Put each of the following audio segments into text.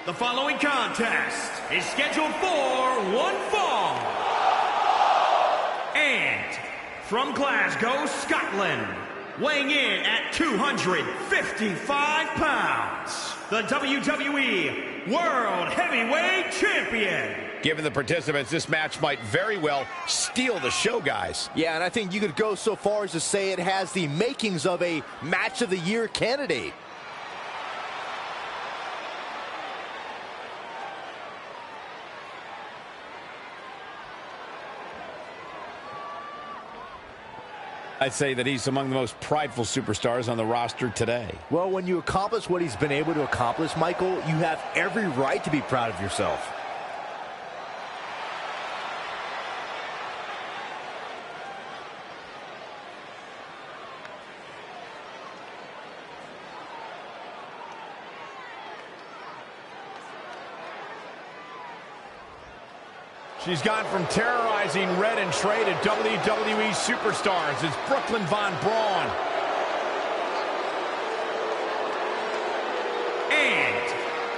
The following contest is scheduled for one fall. And from Glasgow, Scotland, weighing in at 255 pounds, the WWE World Heavyweight Champion. Given the participants, this match might very well steal the show, guys. Yeah, and I think you could go so far as to say it has the makings of a Match of the Year candidate. I'd say that he's among the most prideful superstars on the roster today. Well, when you accomplish what he's been able to accomplish, Michael, you have every right to be proud of yourself. She's gone from terrorizing Red and Trey to WWE superstars. It's Brooklyn Von Braun. And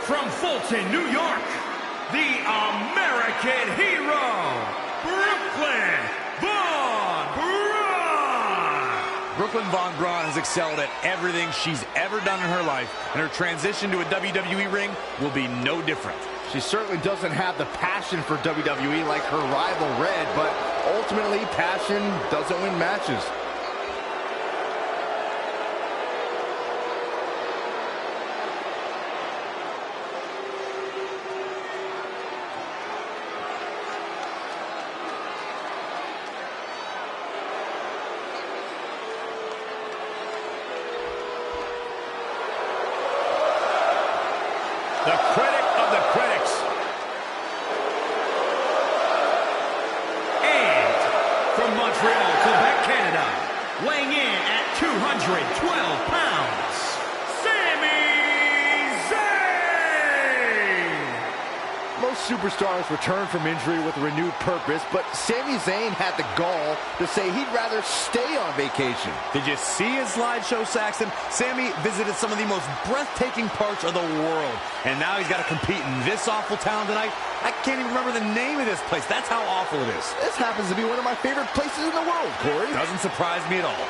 from Fulton, New York, the American hero, Brooklyn Von Braun. Brooklyn Von Braun has excelled at everything she's ever done in her life, and her transition to a WWE ring will be no different. She certainly doesn't have the passion for WWE like her rival Red, but ultimately passion doesn't win matches. The critic of the critics. And from Montreal, Quebec, Canada, weighing in at 212 pounds, Sami Zayn. Most superstars return from injury with a renewed purpose, but Sami Zayn had the gall to say he'd rather stay on vacation. Did you see his slideshow, Saxton? Sami visited some of the most breathtaking parts of the world, and now he's got to compete in this awful town tonight. I can't even remember the name of this place. That's how awful it is. This happens to be one of my favorite places in the world, Corey. Doesn't surprise me at all.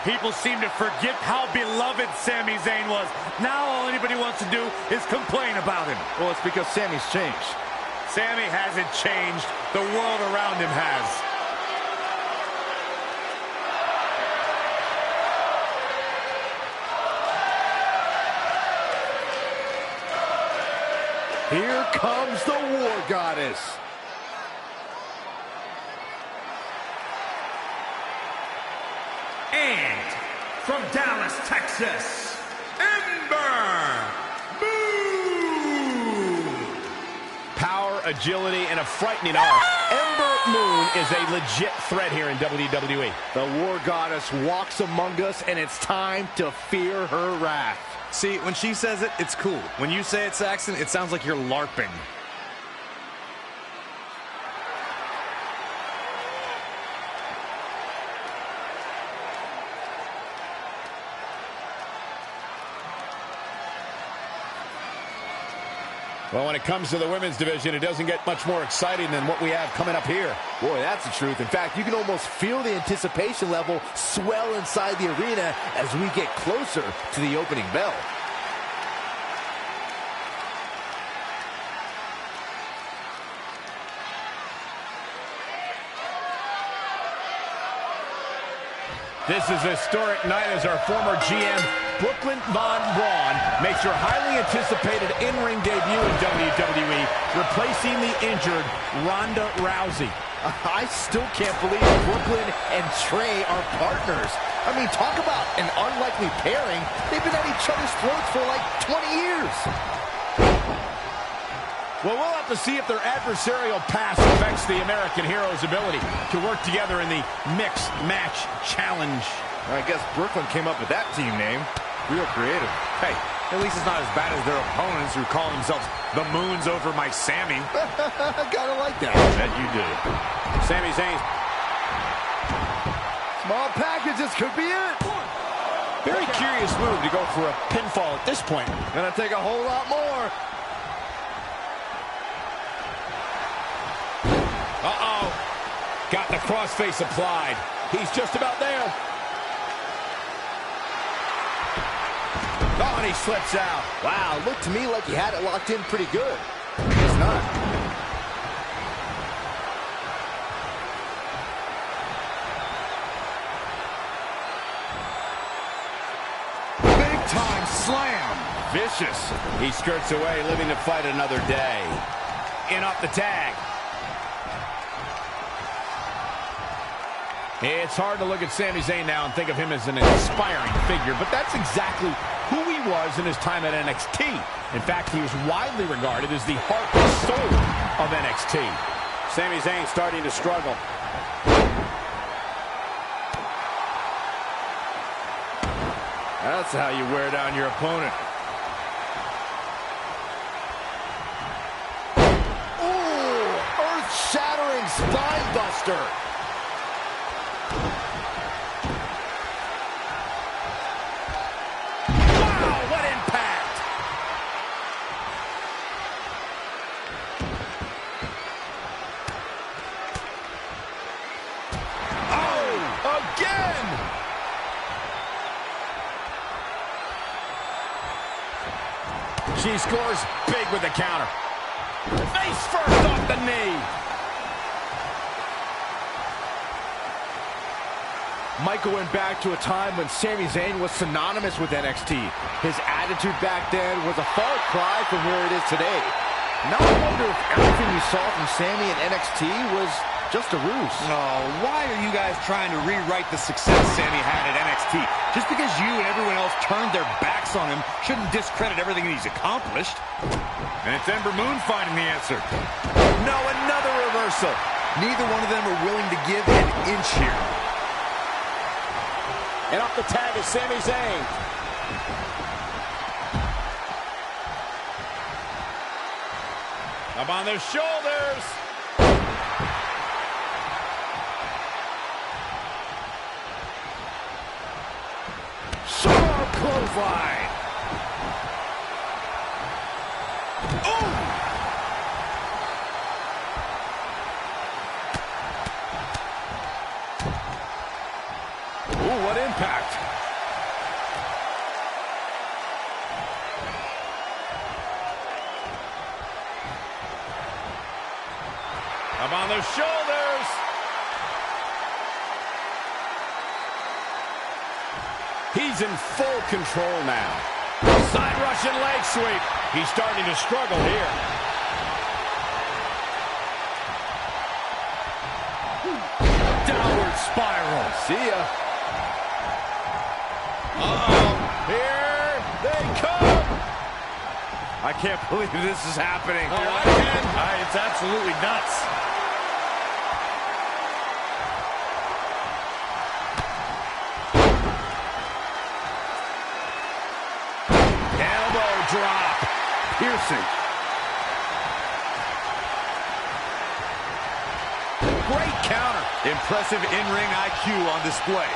People seem to forget how beloved Sami Zayn was. Now all anybody wants to do is complain about him. Well, it's because Sami's changed. Sami hasn't changed. The world around him has. Here comes the War Goddess. And from Dallas, Texas, Ember Moon. Power, agility, and a frightening arc. Ember Moon is a legit threat here in WWE. The War Goddess walks among us, and it's time to fear her wrath. See, when she says it, it's cool. When you say it, Saxon, it sounds like you're LARPing. Well, when it comes to the women's division, it doesn't get much more exciting than what we have coming up here. Boy, that's the truth. In fact, you can almost feel the anticipation level swell inside the arena as we get closer to the opening bell. This is a historic night as our former GM, Brooklyn Von Braun, makes her highly anticipated in-ring debut in WWE, replacing the injured Ronda Rousey. I still can't believe Brooklyn and Trey are partners. I mean, talk about an unlikely pairing. They've been at each other's throats for like 20 years. Well, we'll have to see if their adversarial past affects the American hero's ability to work together in the Mixed Match Challenge. I guess Brooklyn came up with that team name. Real creative. Hey, At least it's not as bad as their opponents who call themselves the Moons over my Sammy. Kinda like that. Bet you do. Sami Zayn. Small package, this could be it. Very curious move to go for a pinfall at this point. Gonna take a whole lot more. Uh-oh. Got the crossface applied. He's just about there. Oh, and he slips out. Wow, looked to me like he had it locked in pretty good. It's not. Big time slam. Vicious. He skirts away, living to fight another day. In off the tag. It's hard to look at Sami Zayn now and think of him as an inspiring figure, but that's exactly who he was in his time at NXT. In fact, he was widely regarded as the heart and soul of NXT. Sami Zayn starting to struggle. That's how you wear down your opponent. Ooh, earth-shattering spine buster. Wow, what impact! Oh, again! She scores big with the counter. Face first off the knee. Michael went back to a time when Sami Zayn was synonymous with NXT. His attitude back then was a far cry from where it is today. Now I wonder if everything we saw from Sami in NXT was just a ruse. Oh, why are you guys trying to rewrite the success Sami had at NXT? Just because you and everyone else turned their backs on him shouldn't discredit everything he's accomplished. And it's Ember Moon finding the answer. No, another reversal. Neither one of them are willing to give an inch here. And off the tag is Sami Zayn. Up on their shoulders. Sharp clothesline. Ooh, what impact. Up on their shoulders. He's in full control now. Side Russian leg sweep. He's starting to struggle here. Downward spiral. See ya. Uh-oh. Here they come. I can't believe this is happening. Oh, I can. It's absolutely nuts. Elbow drop. Piercing. Great counter. Impressive in-ring IQ on display.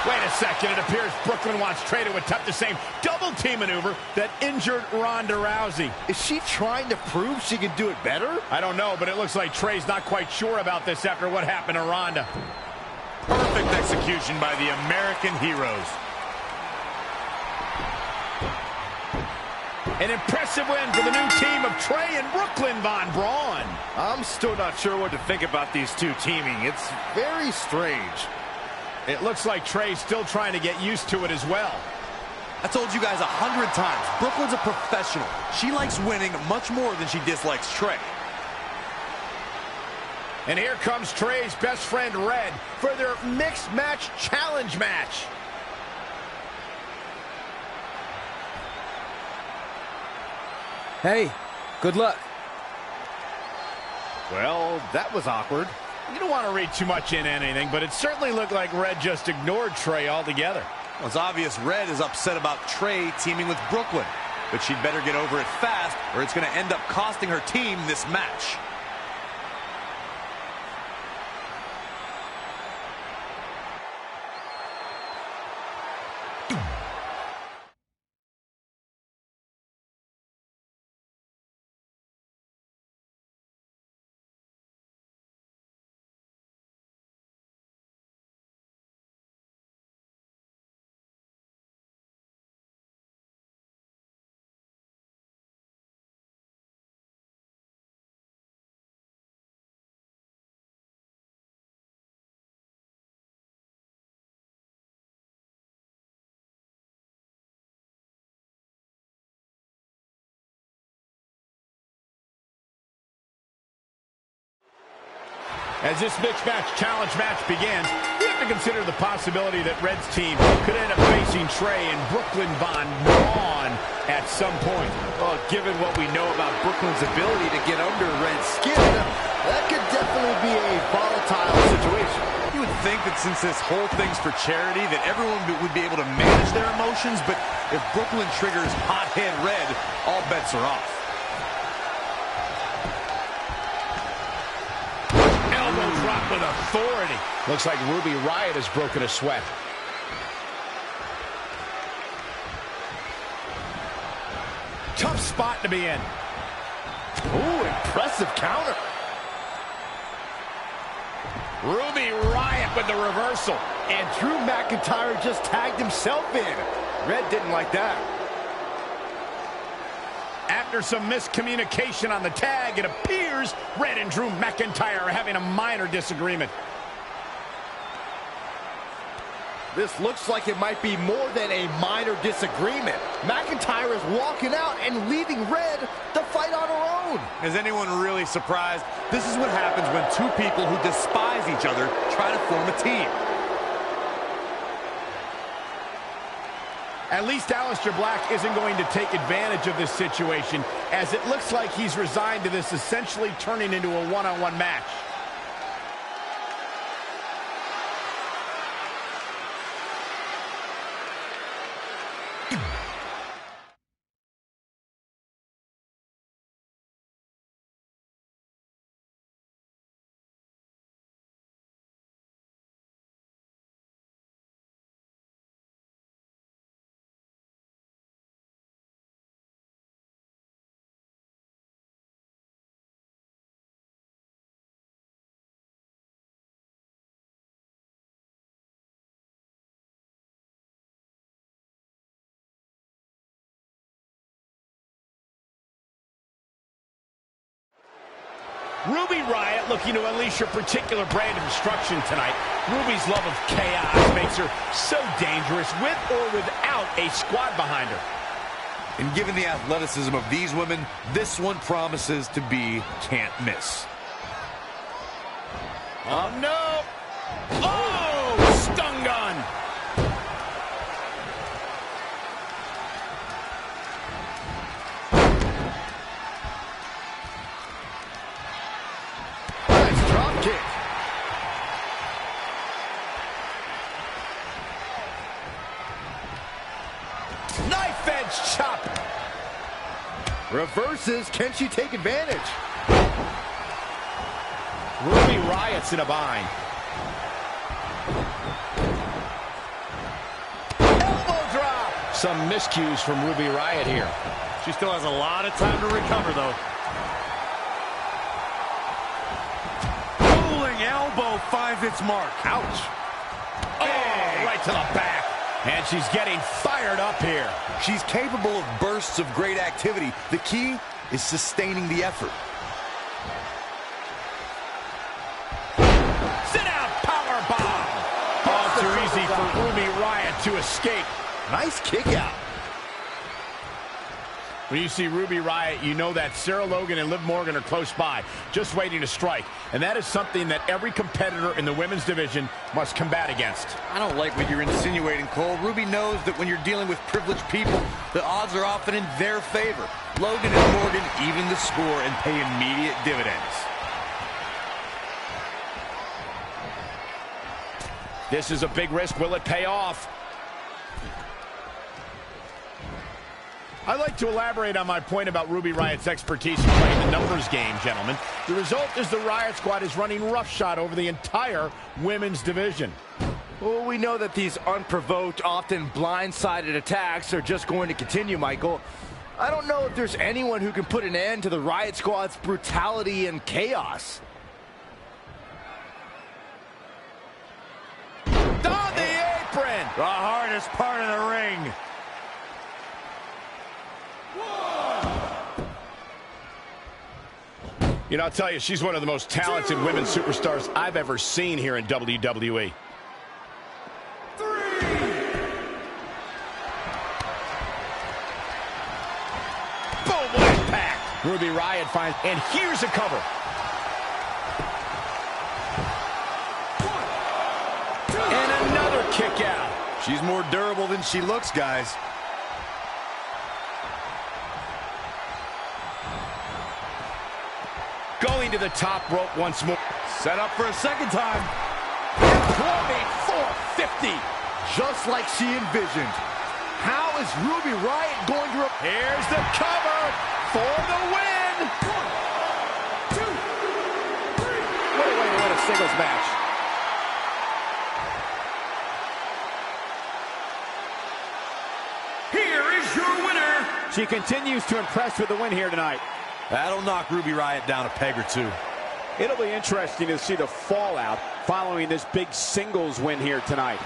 Wait a second. It appears Brooklyn wants Trey to attempt the same double team maneuver that injured Ronda Rousey. Is she trying to prove she can do it better? I don't know, but it looks like Trey's not quite sure about this after what happened to Ronda. Perfect execution by the American heroes. An impressive win for the new team of Trey and Brooklyn Von Braun. I'm still not sure what to think about these two teaming. It's very strange. It looks like Trey's still trying to get used to it as well. I told you guys 100 times, Brooklyn's a professional. She likes winning much more than she dislikes Trey. And here comes Trey's best friend Red for their mixed match challenge match. Hey, good luck. Well, that was awkward. You don't want to read too much into anything, but it certainly looked like Red just ignored Trey altogether. Well, it's obvious Red is upset about Trey teaming with Brooklyn, but she'd better get over it fast or it's going to end up costing her team this match. As this mixed match challenge match begins, we have to consider the possibility that Red's team could end up facing Trey and Brooklyn Von Braun at some point. Well, given what we know about Brooklyn's ability to get under Red's skin, that could definitely be a volatile situation. You would think that since this whole thing's for charity, that everyone would be able to manage their emotions, but if Brooklyn triggers hothead Red, all bets are off. Elbow drop with authority. Looks like Ruby Riott has broken a sweat. Tough spot to be in. Ooh, impressive counter. Ruby Riott with the reversal. And Drew McIntyre just tagged himself in. Red didn't like that. After some miscommunication on the tag, it appears Red and Drew McIntyre are having a minor disagreement. This looks like it might be more than a minor disagreement. McIntyre is walking out and leaving Red to fight on her own. Is anyone really surprised? This is what happens when two people who despise each other try to form a team. At least Aleister Black isn't going to take advantage of this situation, as it looks like he's resigned to this essentially turning into a one-on-one match. Ruby Riott looking to unleash her particular brand of destruction tonight. Ruby's love of chaos makes her so dangerous with or without a squad behind her. And given the athleticism of these women, this one promises to be can't miss. Oh, no! Oh, stun gun! Kick. Knife edge chop. Reverses. Can she take advantage? Ruby Riott's in a bind. Elbow drop. Some miscues from Ruby Riott here. She still has a lot of time to recover, though. Elbow finds its mark. Ouch. Oh, right to the back. And she's getting fired up here. She's capable of bursts of great activity. The key is sustaining the effort. Sit out power bomb. Oh, too easy for Ruby Riott to escape. Nice kick out. When you see Ruby Riott, you know that Sarah Logan and Liv Morgan are close by, just waiting to strike. And that is something that every competitor in the women's division must combat against. I don't like what you're insinuating, Cole. Ruby knows that when you're dealing with privileged people, the odds are often in their favor. Logan and Morgan even the score and pay immediate dividends. This is a big risk. Will it pay off? I'd like to elaborate on my point about Ruby Riot's expertise in playing the numbers game, gentlemen. The result is the Riot Squad is running roughshod over the entire women's division. Well, we know that these unprovoked, often blindsided attacks are just going to continue, Michael. I don't know if there's anyone who can put an end to the Riot Squad's brutality and chaos. On the apron! The hardest part of the ring. You know, I'll tell you, she's one of the most talented women's superstars I've ever seen here in WWE. Boom, what impact! Ruby Riott finds, and here's a cover. And another kick out. She's more durable than she looks, guys. Going to the top rope once more. Set up for a second time. Plumbing 450, just like she envisioned. How is Ruby Riott going to... Here's the cover for the win. 1, 2, 3. What a way to win a singles match. Here is your winner. She continues to impress with the win here tonight. That'll knock Ruby Riott down a peg or two. It'll be interesting to see the fallout following this big singles win here tonight.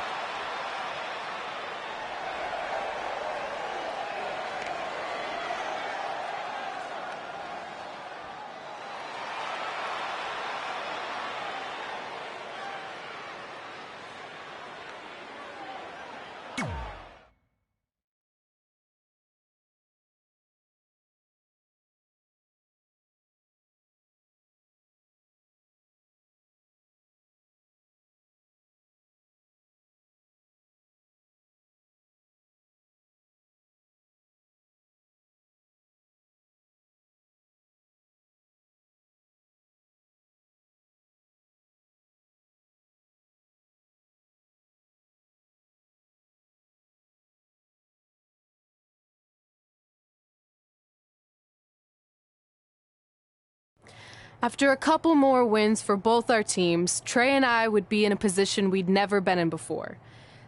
After a couple more wins for both our teams, Trey and I would be in a position we'd never been in before,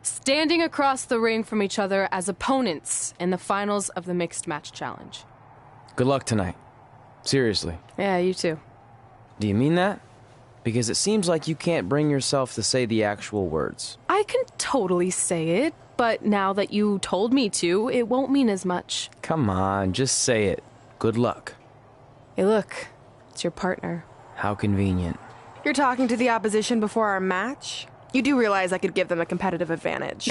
standing across the ring from each other as opponents in the finals of the Mixed Match Challenge. Good luck tonight. Seriously. Yeah, you too. Do you mean that? Because it seems like you can't bring yourself to say the actual words. I can totally say it, but now that you told me to, it won't mean as much. Come on, just say it. Good luck. Hey, look. It's your partner. How convenient. You're talking to the opposition before our match? You do realize I could give them a competitive advantage.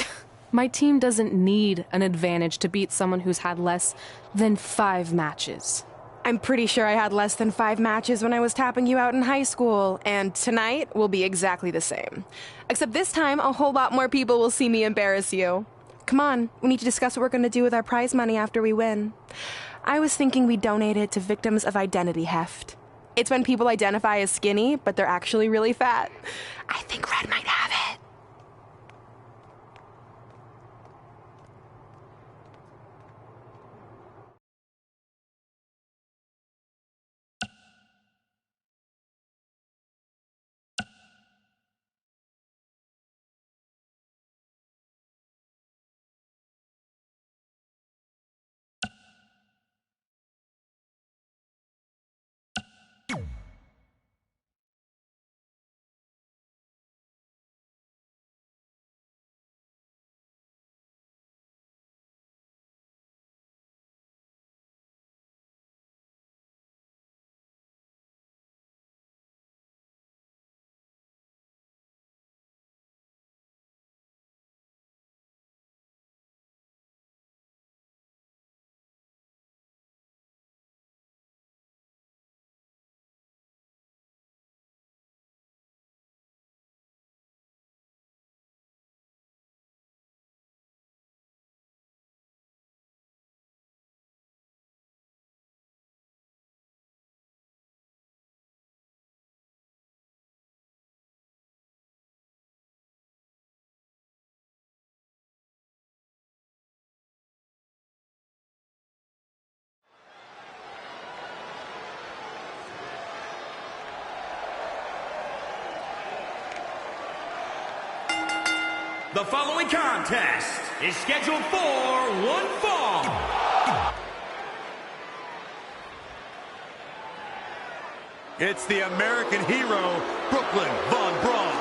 My team doesn't need an advantage to beat someone who's had less than 5 matches. I'm pretty sure I had less than 5 matches when I was tapping you out in high school, and tonight will be exactly the same. Except this time, a whole lot more people will see me embarrass you. Come on, we need to discuss what we're going to do with our prize money after we win. I was thinking we'd donate it to victims of identity heft. It's when people identify as skinny, but they're actually really fat. I think Red might have it. The following contest is scheduled for one fall. It's the American hero, Brooklyn Von Braun.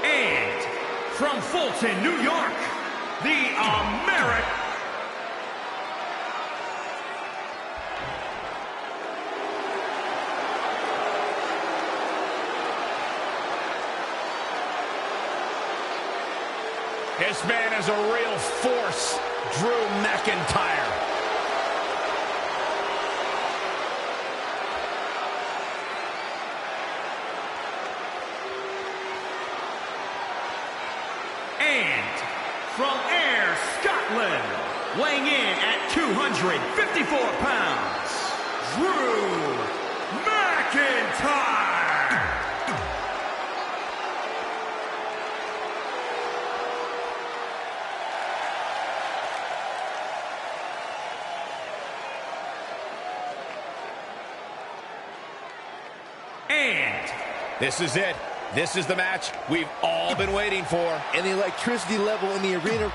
And from Fulton, New York, the American... This man is a real force, Drew McIntyre. And from Ayr, Scotland, weighing in at 254 pounds, Drew McIntyre. And This is it. This is the match we've all been waiting for. And the electricity level in the arena.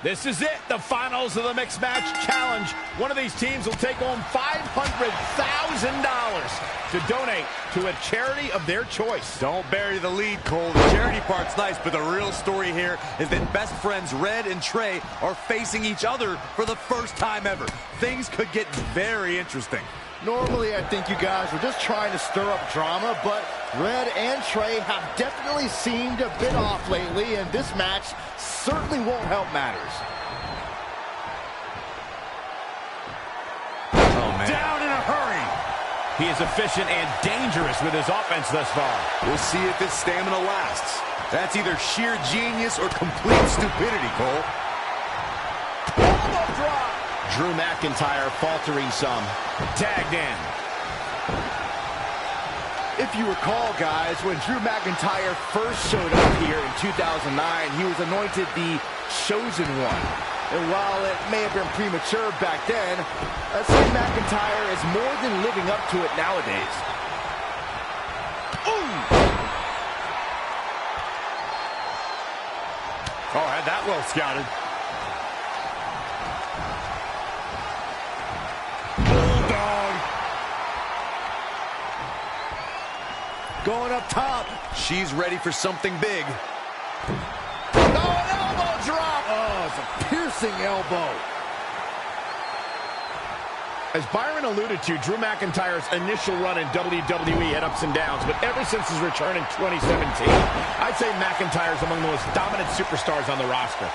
This is it, the finals of the Mixed Match Challenge. One of these teams will take home $500,000 to donate to a charity of their choice. Don't bury the lead, Cole. The charity part's nice, but the real story here is that best friends Red and Trey are facing each other for the first time ever. Things could get very interesting. Normally, I think you guys were just trying to stir up drama, but Red and Trey have definitely seemed a bit off lately, and this match certainly won't help matters. Oh, man. Down in a hurry. He is efficient and dangerous with his offense thus far. We'll see if his stamina lasts. That's either sheer genius or complete stupidity, Cole. Elbow drop. Drew McIntyre faltering some. Tagged in. If you recall, guys, when Drew McIntyre first showed up here in 2009, he was anointed the Chosen One. And while it may have been premature back then, I'd say McIntyre is more than living up to it nowadays. Ooh. Oh, had that well scouted. Going up top. She's ready for something big. Oh, an elbow drop. Oh, it's a piercing elbow. As Byron alluded to, Drew McIntyre's initial run in WWE had ups and downs, but ever since his return in 2017, I'd say McIntyre's among the most dominant superstars on the roster.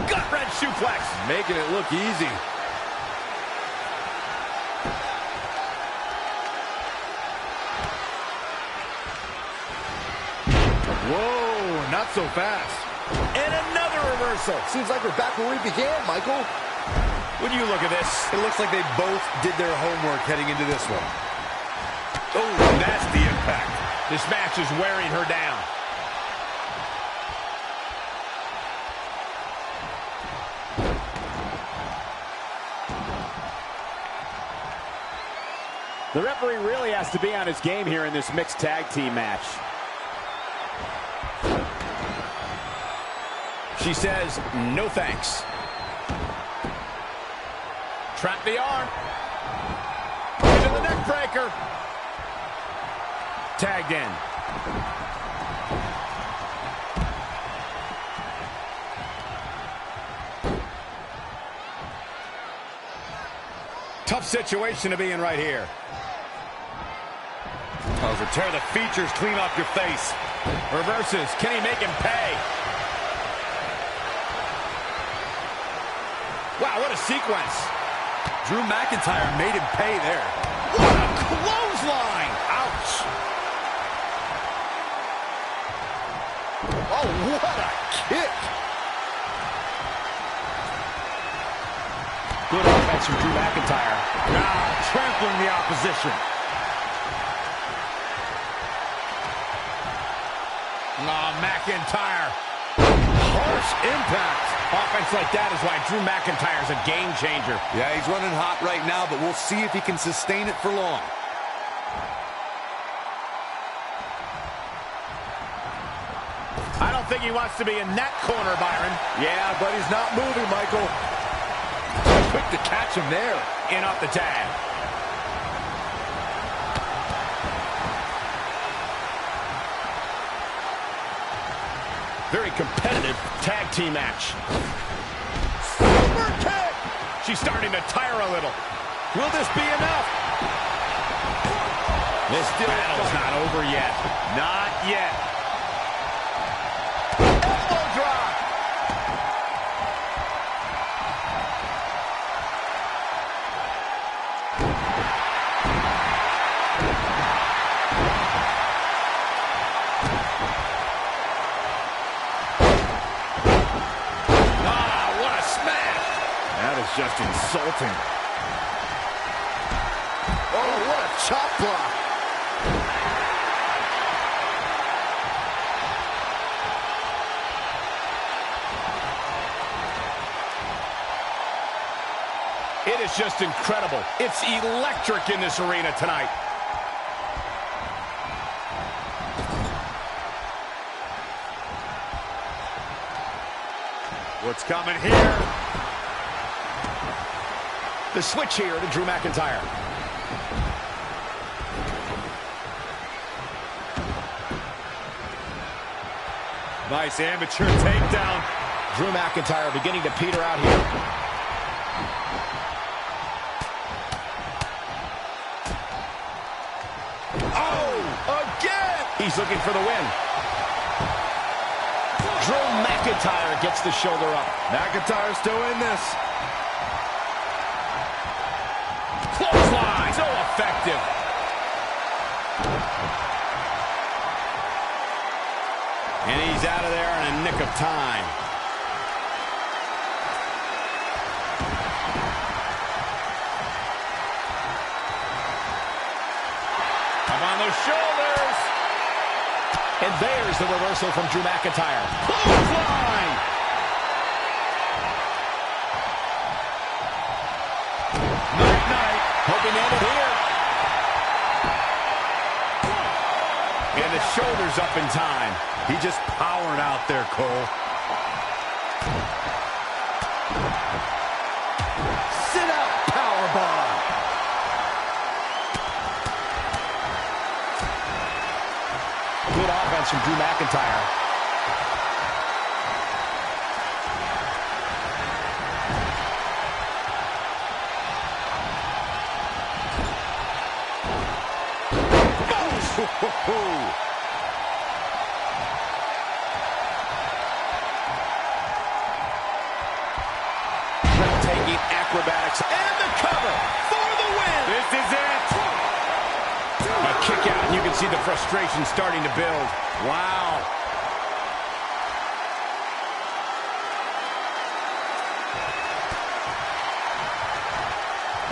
Gut-wrench suplex. Making it look easy. Whoa, not so fast. And another reversal. Seems like we're back where we began, Michael. When you look at this, It looks like they both did their homework heading into this one. Oh, that's the impact. this match is wearing her down. The referee really has to be on his game here in this mixed tag team match. She says, no thanks. Trap the arm. Into the neck breaker. Tagged in. Tough situation to be in right here. Oh, tear the features clean off your face. Reverses. Can he make him pay? Wow, what a sequence. Drew McIntyre made him pay there. What a clothesline. Ouch. Oh, what a kick. Good offense from Drew McIntyre. Now trampling the opposition. Oh, McIntyre. Harsh impact. Offense like that is why Drew McIntyre's a game changer. Yeah, he's running hot right now, but we'll see if he can sustain it for long. I don't think he wants to be in that corner, Byron. Yeah, but he's not moving, Michael. Quick to catch him there. In off the tag. Very competitive tag team match. Super kick! She's starting to tire a little. Will this be enough? This battle's not over yet. Not yet. Elbow drop! Just insulting. Oh, what a chop block. It is just incredible. It's electric in this arena tonight. What's coming here? The switch here to Drew McIntyre. Nice amateur takedown. Drew McIntyre beginning to peter out here. Oh, again! He's looking for the win. Drew McIntyre gets the shoulder up. McIntyre's still in this. Clothesline, so effective. And he's out of there in a nick of time. Up on the shoulders. And there's the reversal from Drew McIntyre. Clothesline. Night-night. Hoping to end it here. And the shoulders up in time. He just powered out there, Cole. Sit out powerbomb. Good offense from Drew McIntyre. Breathtaking acrobatics and the cover for the win. This is it. A kick out, and you can see the frustration starting to build. Wow.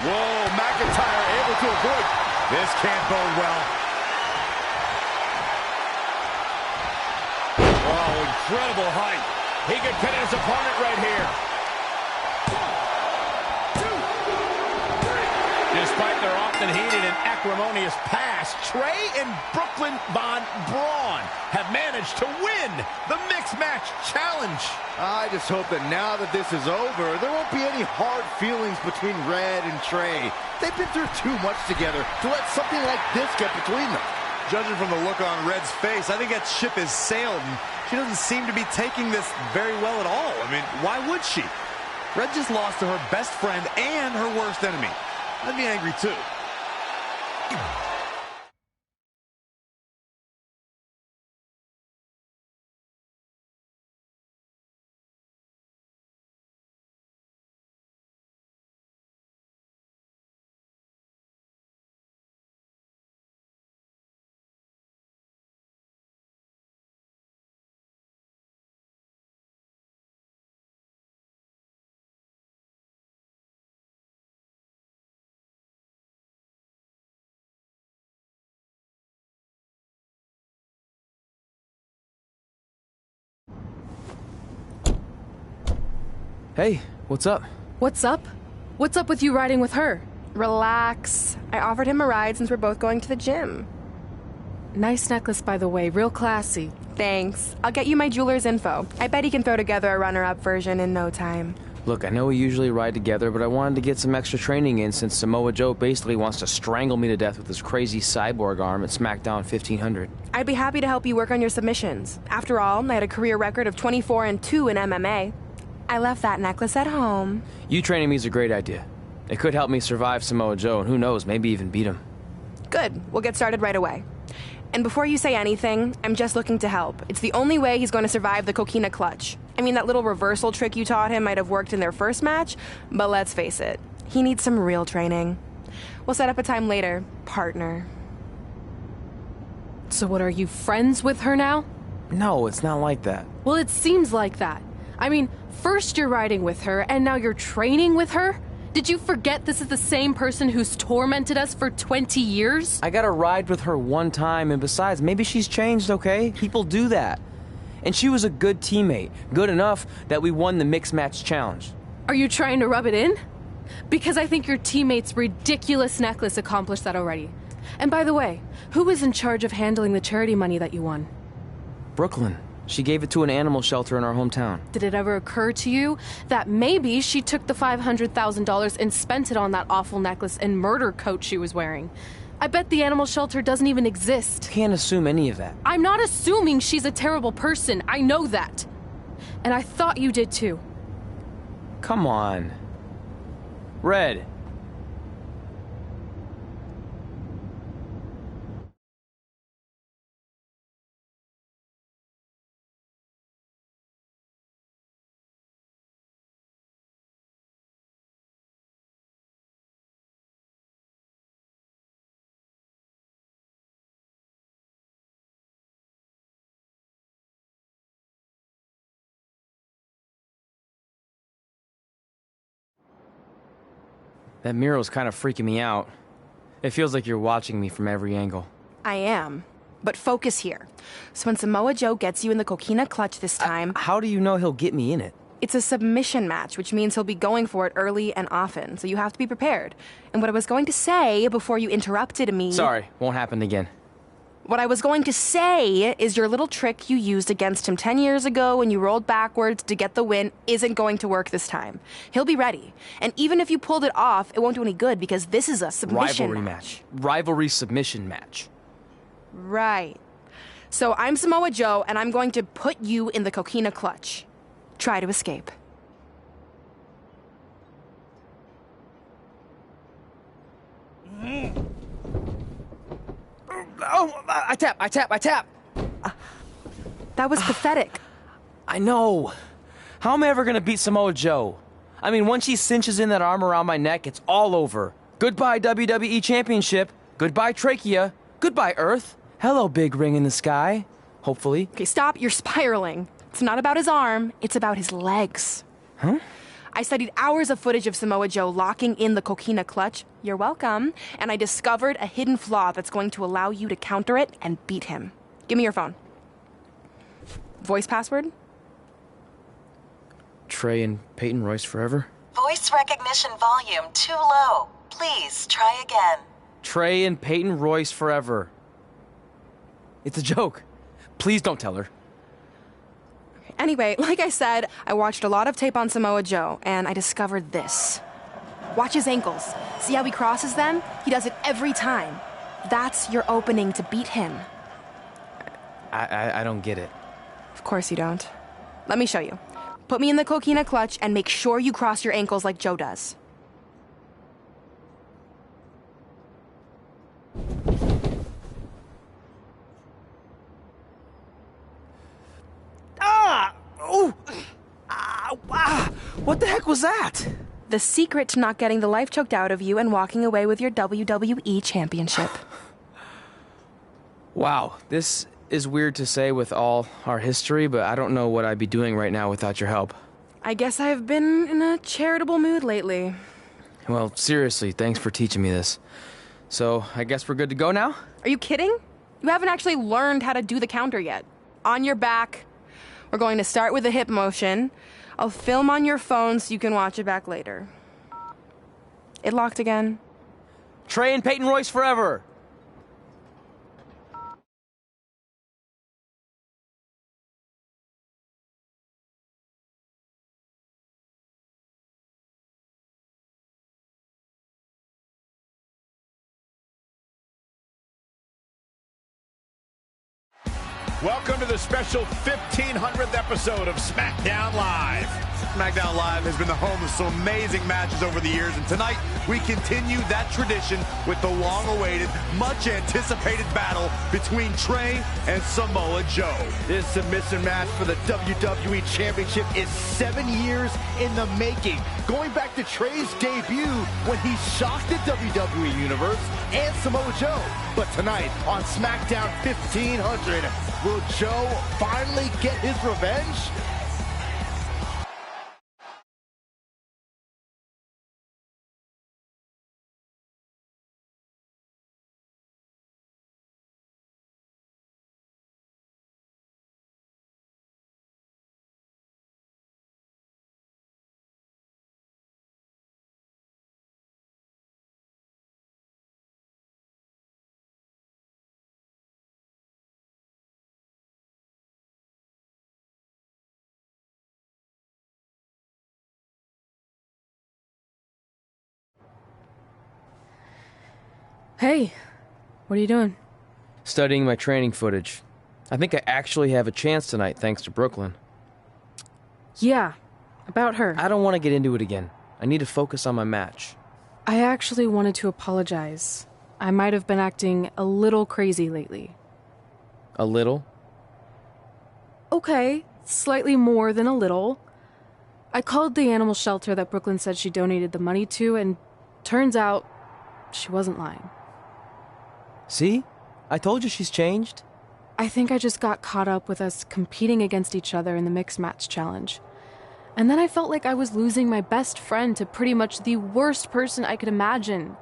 Whoa, McIntyre able to avoid. This can't bode well. Oh, incredible height. He could pin his opponent right here. Despite their often heated and acrimonious past, Trey and Brooklyn Von Braun have managed to win the Mixed Match Challenge. I just hope that now that this is over, there won't be any hard feelings between Red and Trey. They've been through too much together to let something like this get between them. Judging from the look on Red's face, I think that ship has sailed, and she doesn't seem to be taking this very well at all. I mean, why would she? Red just lost to her best friend and her worst enemy. I'd be angry too. Hey, what's up? What's up? What's up with you riding with her? Relax. I offered him a ride since we're both going to the gym. Nice necklace, by the way. Real classy. Thanks. I'll get you my jeweler's info. I bet he can throw together a runner-up version in no time. Look, I know we usually ride together, but I wanted to get some extra training in since Samoa Joe basically wants to strangle me to death with his crazy cyborg arm at SmackDown 1500. I'd be happy to help you work on your submissions. After all, I had a career record of 24-2 in MMA. I left that necklace at home. You training me is a great idea. It could help me survive Samoa Joe, and who knows, maybe even beat him. Good. We'll get started right away. And before you say anything, I'm just looking to help. It's the only way he's going to survive the coquina clutch. I mean, that little reversal trick you taught him might have worked in their first match, but let's face it, he needs some real training. We'll set up a time later, partner. So what, are you friends with her now? No, it's not like that. Well, it seems like that. I mean, first you're riding with her, and now you're training with her? Did you forget this is the same person who's tormented us for 20 years? I got to ride with her one time, and besides, maybe she's changed, okay? People do that. And she was a good teammate. Good enough that we won the mixed match challenge. Are you trying to rub it in? Because I think your teammate's ridiculous necklace accomplished that already. And by the way, who was in charge of handling the charity money that you won? Brooklyn. She gave it to an animal shelter in our hometown. Did it ever occur to you that maybe she took the $500,000 and spent it on that awful necklace and murder coat she was wearing? I bet the animal shelter doesn't even exist. Can't assume any of that. I'm not assuming she's a terrible person. I know that. And I thought you did too. Come on. Red. That mural's kind of freaking me out. It feels like you're watching me from every angle. I am. But focus here. So when Samoa Joe gets you in the coquina clutch this time... How do you know he'll get me in it? It's a submission match, which means he'll be going for it early and often, so you have to be prepared. And what I was going to say before you interrupted me... Sorry, won't happen again. What I was going to say is your little trick you used against him 10 years ago when you rolled backwards to get the win isn't going to work this time. He'll be ready. And even if you pulled it off, it won't do any good because this is a submission match. Rivalry submission match. Right. So I'm Samoa Joe, and I'm going to put you in the coquina clutch. Try to escape. Oh, I tap. That was pathetic. I know. How am I ever gonna beat Samoa Joe? I mean, once she cinches in that arm around my neck, it's all over. Goodbye, WWE Championship. Goodbye, Trachea. Goodbye, Earth. Hello, big ring in the sky. Hopefully. Okay, stop. You're spiraling. It's not about his arm. It's about his legs. Huh? I studied hours of footage of Samoa Joe locking in the coquina clutch. You're welcome. And I discovered a hidden flaw that's going to allow you to counter it and beat him. Give me your phone. Voice password? Trey and Peyton Royce forever? Voice recognition volume too low. Please try again. Trey and Peyton Royce forever. It's a joke. Please don't tell her. Anyway, like I said, I watched a lot of tape on Samoa Joe, and I discovered this. Watch his ankles. See how he crosses them? He does it every time. That's your opening to beat him. I don't get it. Of course you don't. Let me show you. Put me in the coquina clutch and make sure you cross your ankles like Joe does. What the heck was that? The secret to not getting the life choked out of you and walking away with your WWE championship. Wow, this is weird to say with all our history, but I don't know what I'd be doing right now without your help. I guess I've been in a charitable mood lately. Well, seriously, thanks for teaching me this. So, I guess we're good to go now? Are you kidding? You haven't actually learned how to do the counter yet. On your back, We're going to start with a hip motion. I'll film on your phone so you can watch it back later. It locked again. Trey and Peyton Royce forever. Welcome to the special 1500th episode of SmackDown Live. SmackDown Live has been the home of some amazing matches over the years, and tonight we continue that tradition with the long-awaited, much-anticipated battle between Trey and Samoa Joe. This submission match for the WWE Championship is 7 years in the making, going back to Trey's debut when he shocked the WWE Universe and Samoa Joe. But tonight on SmackDown 1500, will Joe finally get his revenge? Hey, what are you doing? Studying my training footage. I think I actually have a chance tonight thanks to Brooklyn. Yeah, about her. I don't want to get into it again. I need to focus on my match. I actually wanted to apologize. I might have been acting a little crazy lately. A little? Okay, slightly more than a little. I called the animal shelter that Brooklyn said she donated the money to, and turns out she wasn't lying. See? I told you she's changed. I think I just got caught up with us competing against each other in the mixed match challenge. And then I felt like I was losing my best friend to pretty much the worst person I could imagine.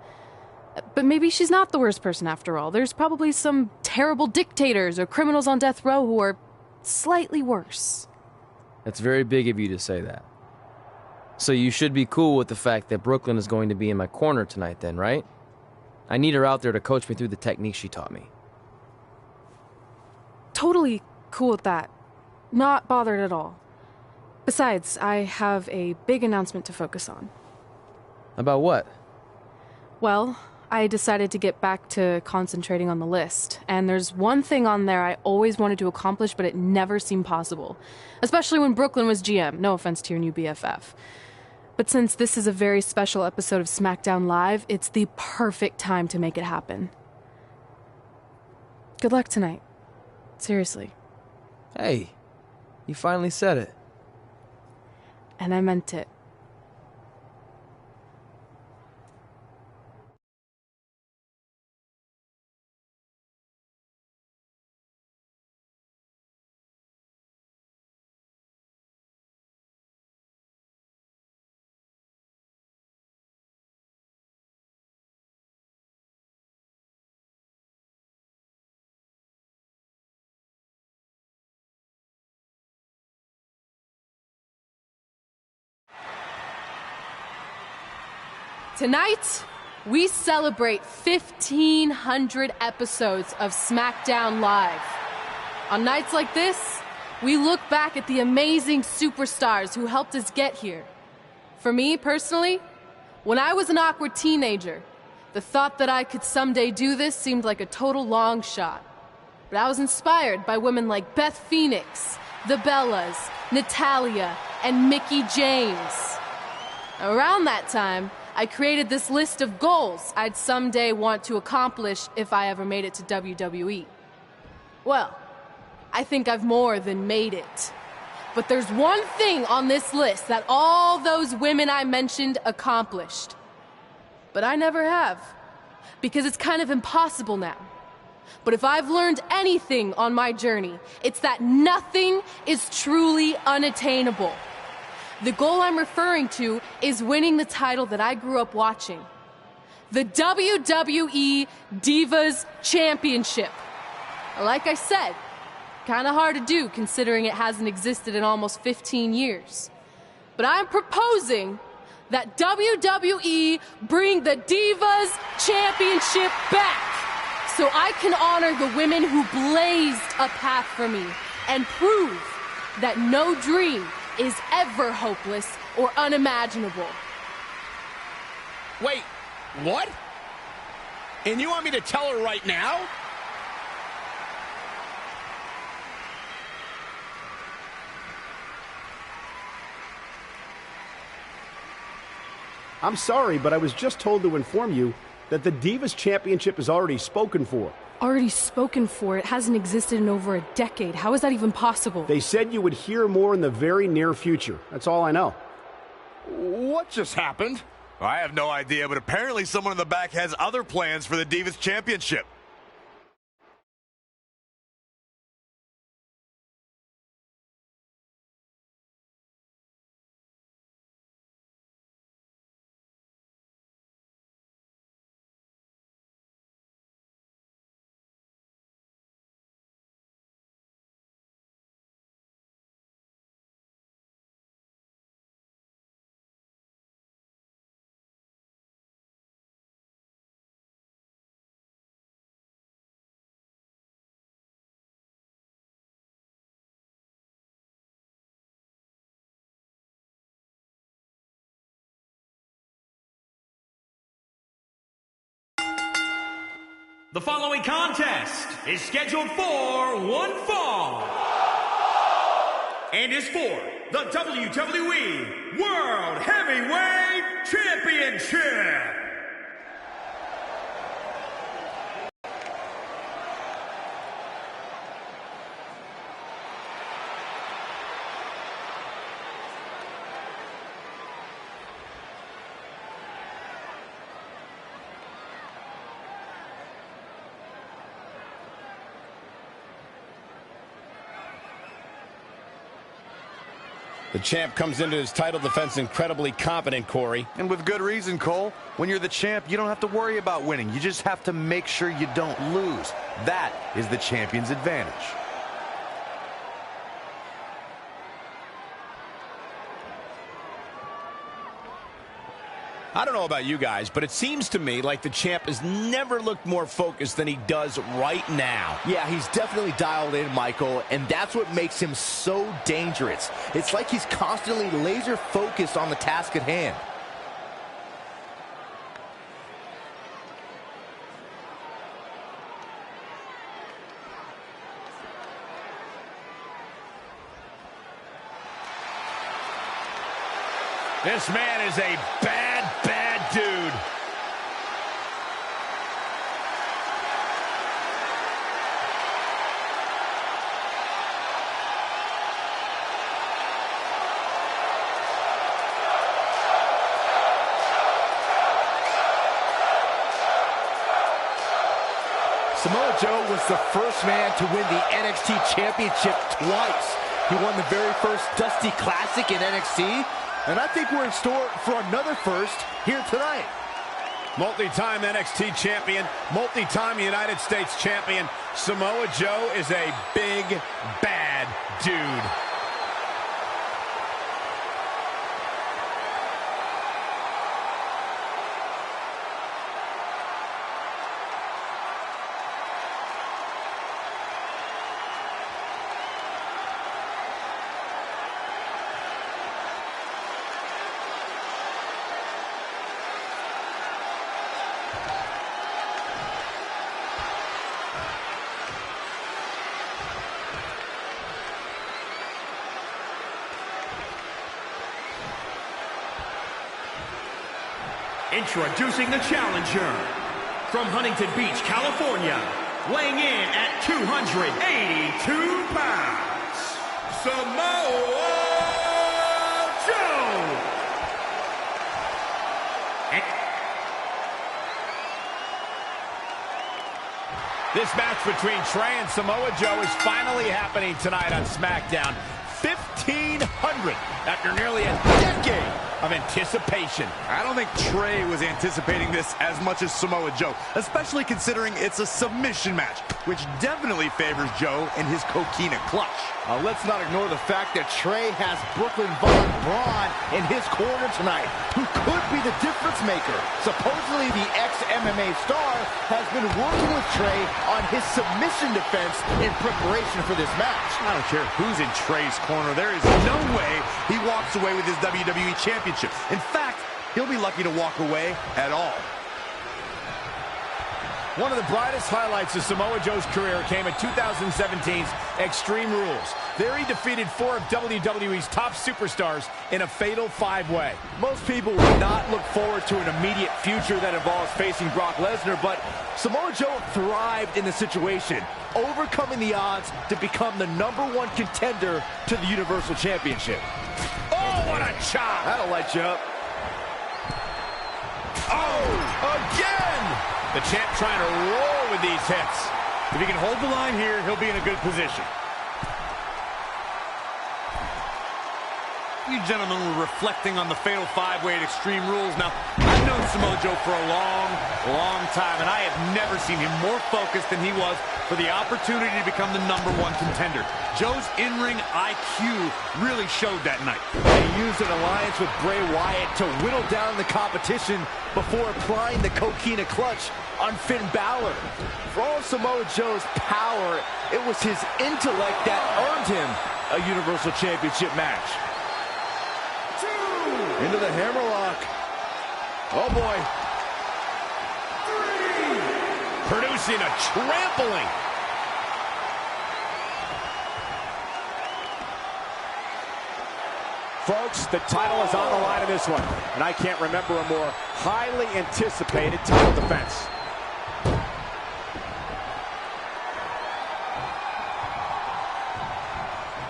But maybe she's not the worst person after all. There's probably some terrible dictators or criminals on death row who are slightly worse. That's very big of you to say that. So you should be cool with the fact that Brooklyn is going to be in my corner tonight then, right? I need her out there to coach me through the technique she taught me. Totally cool with that. Not bothered at all. Besides, I have a big announcement to focus on. About what? Well, I decided to get back to concentrating on the list, and there's one thing on there I always wanted to accomplish, but it never seemed possible. Especially when Brooklyn was GM, no offense to your new BFF. But since this is a very special episode of SmackDown Live, it's the perfect time to make it happen. Good luck tonight. Seriously. Hey, you finally said it. And I meant it. Tonight, we celebrate 1,500 episodes of SmackDown Live. On nights like this, we look back at the amazing superstars who helped us get here. For me, personally, when I was an awkward teenager, the thought that I could someday do this seemed like a total long shot. But I was inspired by women like Beth Phoenix, the Bellas, Natalia, and Mickie James. Around that time, I created this list of goals I'd someday want to accomplish if I ever made it to WWE. Well, I think I've more than made it. But there's one thing on this list that all those women I mentioned accomplished. But I never have, because it's kind of impossible now. But if I've learned anything on my journey, it's that nothing is truly unattainable. The goal I'm referring to is winning the title that I grew up watching. The WWE Divas Championship. Like I said, Kinda hard to do considering it hasn't existed in almost 15 years. But I'm proposing that WWE bring the Divas Championship back so I can honor the women who blazed a path for me and prove that no dream is ever hopeless or unimaginable. Wait, what? And you want me to tell her right now? I'm sorry, but I was just told to inform you that the Divas Championship is already spoken for. Already spoken for? It hasn't existed in over a decade. How is that even possible? They said you would hear more in the very near future. That's all I know. What just happened? I have no idea, but apparently someone in the back has other plans for the Divas Championship. The following contest is scheduled for one fall and is for the WWE World Heavyweight Championship. The champ comes into his title defense incredibly confident, Corey. And with good reason, Cole. When you're the champ, you don't have to worry about winning. You just have to make sure you don't lose. That is the champion's advantage. I don't know about you guys, but it seems to me like the champ has never looked more focused than he does right now. Yeah, he's definitely dialed in, Michael, and that's what makes him so dangerous. It's like he's constantly laser focused on the task at hand. This man is a bad dude. Samoa Joe was the first man to win the NXT Championship twice. He won the very first Dusty Classic in NXT, and I think we're in store for another first here tonight. Multi-time NXT champion, multi-time United States champion, Samoa Joe is a big, bad dude. Introducing the challenger from Huntington Beach, California, weighing in at 282 pounds, Samoa Joe. This match between Trey and Samoa Joe is finally happening tonight on SmackDown. 15 1,500 after nearly a decade of anticipation. I don't think Trey was anticipating this as much as Samoa Joe, especially considering it's a submission match, which definitely favors Joe and his coquina clutch. Let's not ignore the fact that Trey has Brooklyn Von Braun in his corner tonight, who could be the difference maker. Supposedly, the ex-MMA star has been working with Trey on his submission defense in preparation for this match. I don't care who's in Trey's corner. There is no way he walks away with his WWE Championship. In fact, he'll be lucky to walk away at all. One of the brightest highlights of Samoa Joe's career came at 2017's Extreme Rules. There he defeated 4 of WWE's top superstars in a fatal 5-way. Most people would not look forward to an immediate future that involves facing Brock Lesnar, but Samoa Joe thrived in the situation, overcoming the odds to become the #1 contender to the Universal Championship. Oh, what a chop! That'll light you up. Oh, again! The champ trying to roll with these hits. If he can hold the line here, he'll be in a good position. You gentlemen were reflecting on the fatal 5-way at Extreme Rules. Now, I've known Samoa Joe for a long time, and I have never seen him more focused than he was for the opportunity to become the #1 contender. Joe's in-ring IQ really showed that night. He used an alliance with Bray Wyatt to whittle down the competition before applying the coquina clutch on Finn Balor. For all Samoa Joe's power, it was his intellect that earned him a Universal Championship match. Into the hammerlock. Oh, boy. 3. Producing a trampling. Folks, the title is on the line in this one, and I can't remember a more highly anticipated title defense.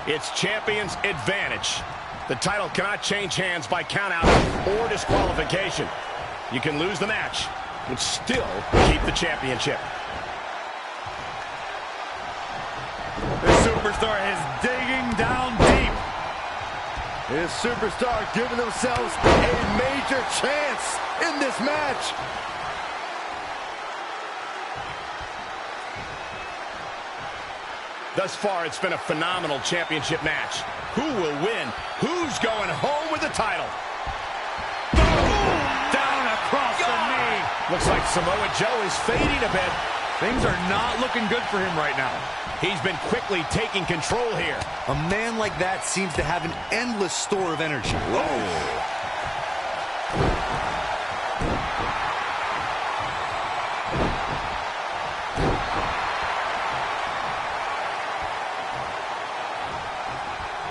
It's champion's advantage. The title cannot change hands by countout or disqualification. You can lose the match, but still keep the championship. The superstar is digging down deep. His superstar giving themselves a major chance in this match. Thus far, it's been a phenomenal championship match. Who will win? Who's going home with the title? Boom! Down across the knee. Looks like Samoa Joe is fading a bit. Things are not looking good for him right now. He's been quickly taking control here. A man like that seems to have an endless store of energy. Whoa!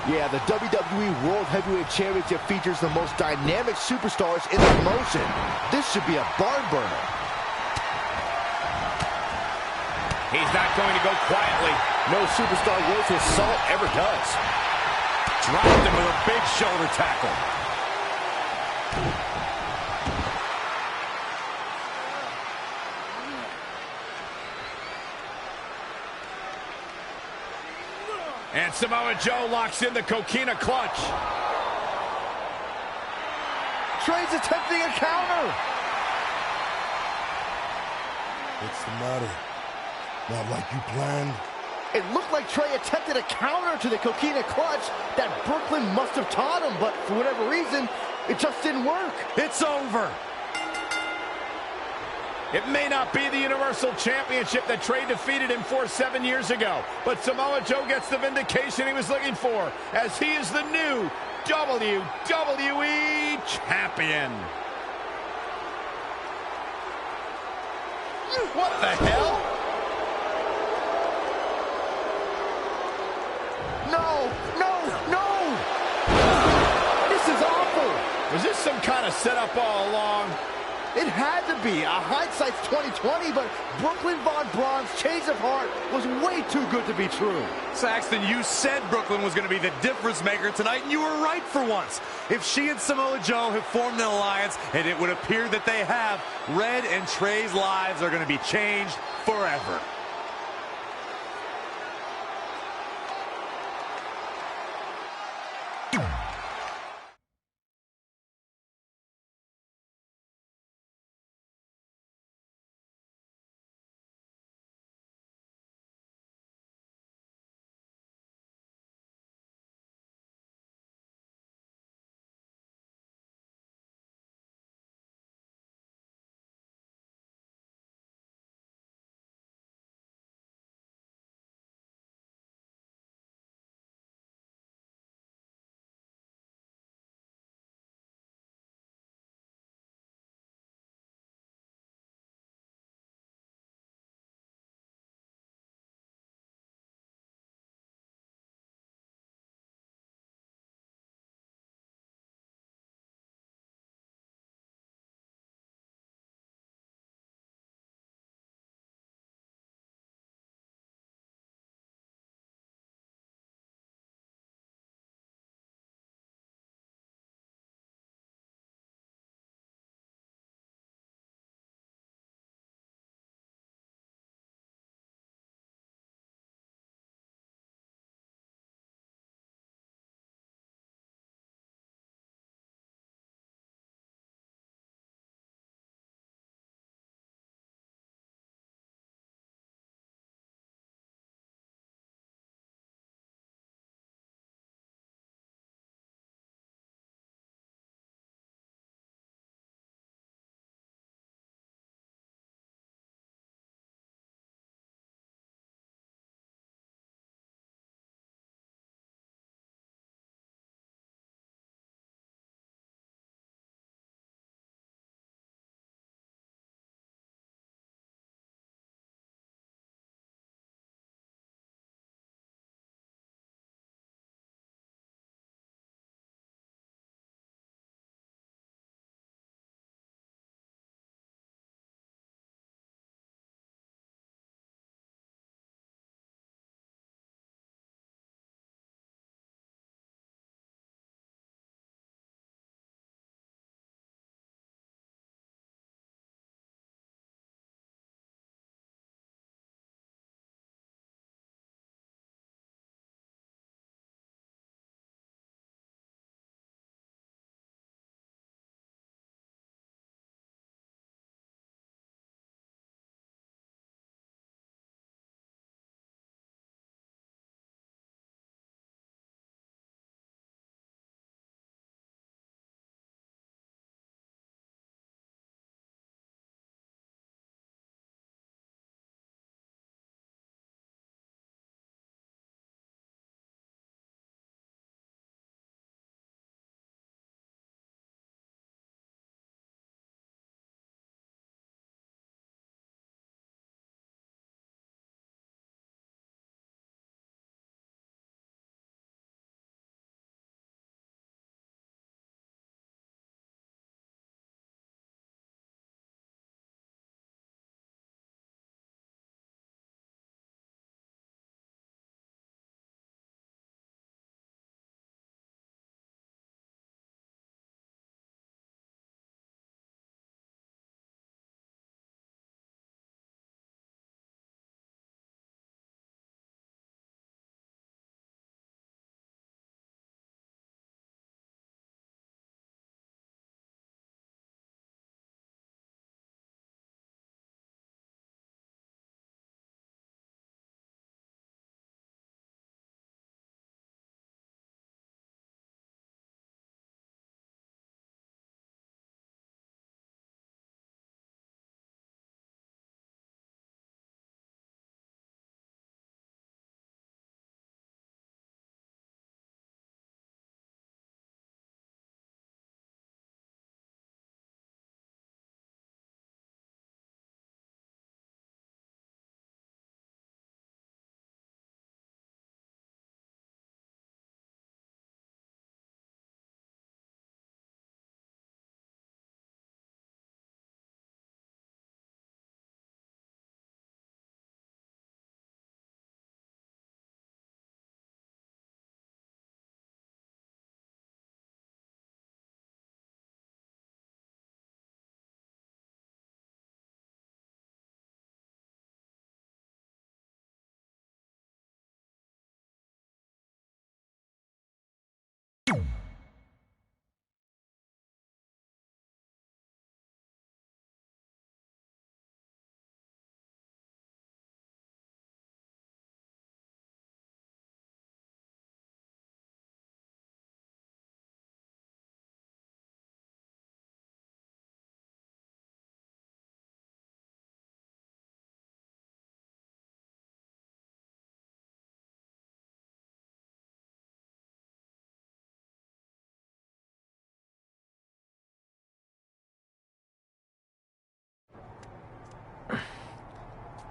Yeah, the WWE World Heavyweight Championship features the most dynamic superstars in the promotion. This should be a barn burner. He's not going to go quietly. No superstar worth his salt ever does. Dropped him with a big shoulder tackle. And Samoa Joe locks in the coquina clutch. Trey's attempting a counter. What's the matter? Not like you planned? It looked like Trey attempted a counter to the coquina clutch that Brooklyn must have taught him, but for whatever reason, it just didn't work. It's over. It may not be the Universal Championship that Trey defeated him for 7 years ago, but Samoa Joe gets the vindication he was looking for, as he is the new WWE Champion. What the hell? No! This is awful! Was this some kind of setup all along? It had to be. Hindsight's 20/20, but Brooklyn Von Braun's change of heart was way too good to be true. Saxton, you said Brooklyn was going to be the difference maker tonight, and you were right for once. If she and Samoa Joe have formed an alliance, and it would appear that they have, Red and Trey's lives are going to be changed forever.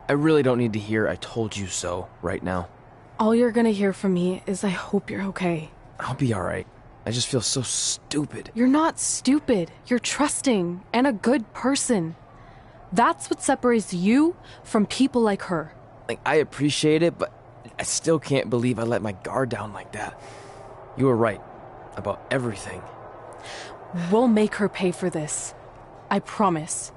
I really don't need to hear "I told you so" right now. All you're gonna hear from me is I hope you're okay. I'll be alright. I just feel so stupid. You're not stupid. You're trusting and a good person. That's what separates you from people like her. Like, I appreciate it, but I still can't believe I let my guard down like that. You were right about everything. We'll make her pay for this. I promise.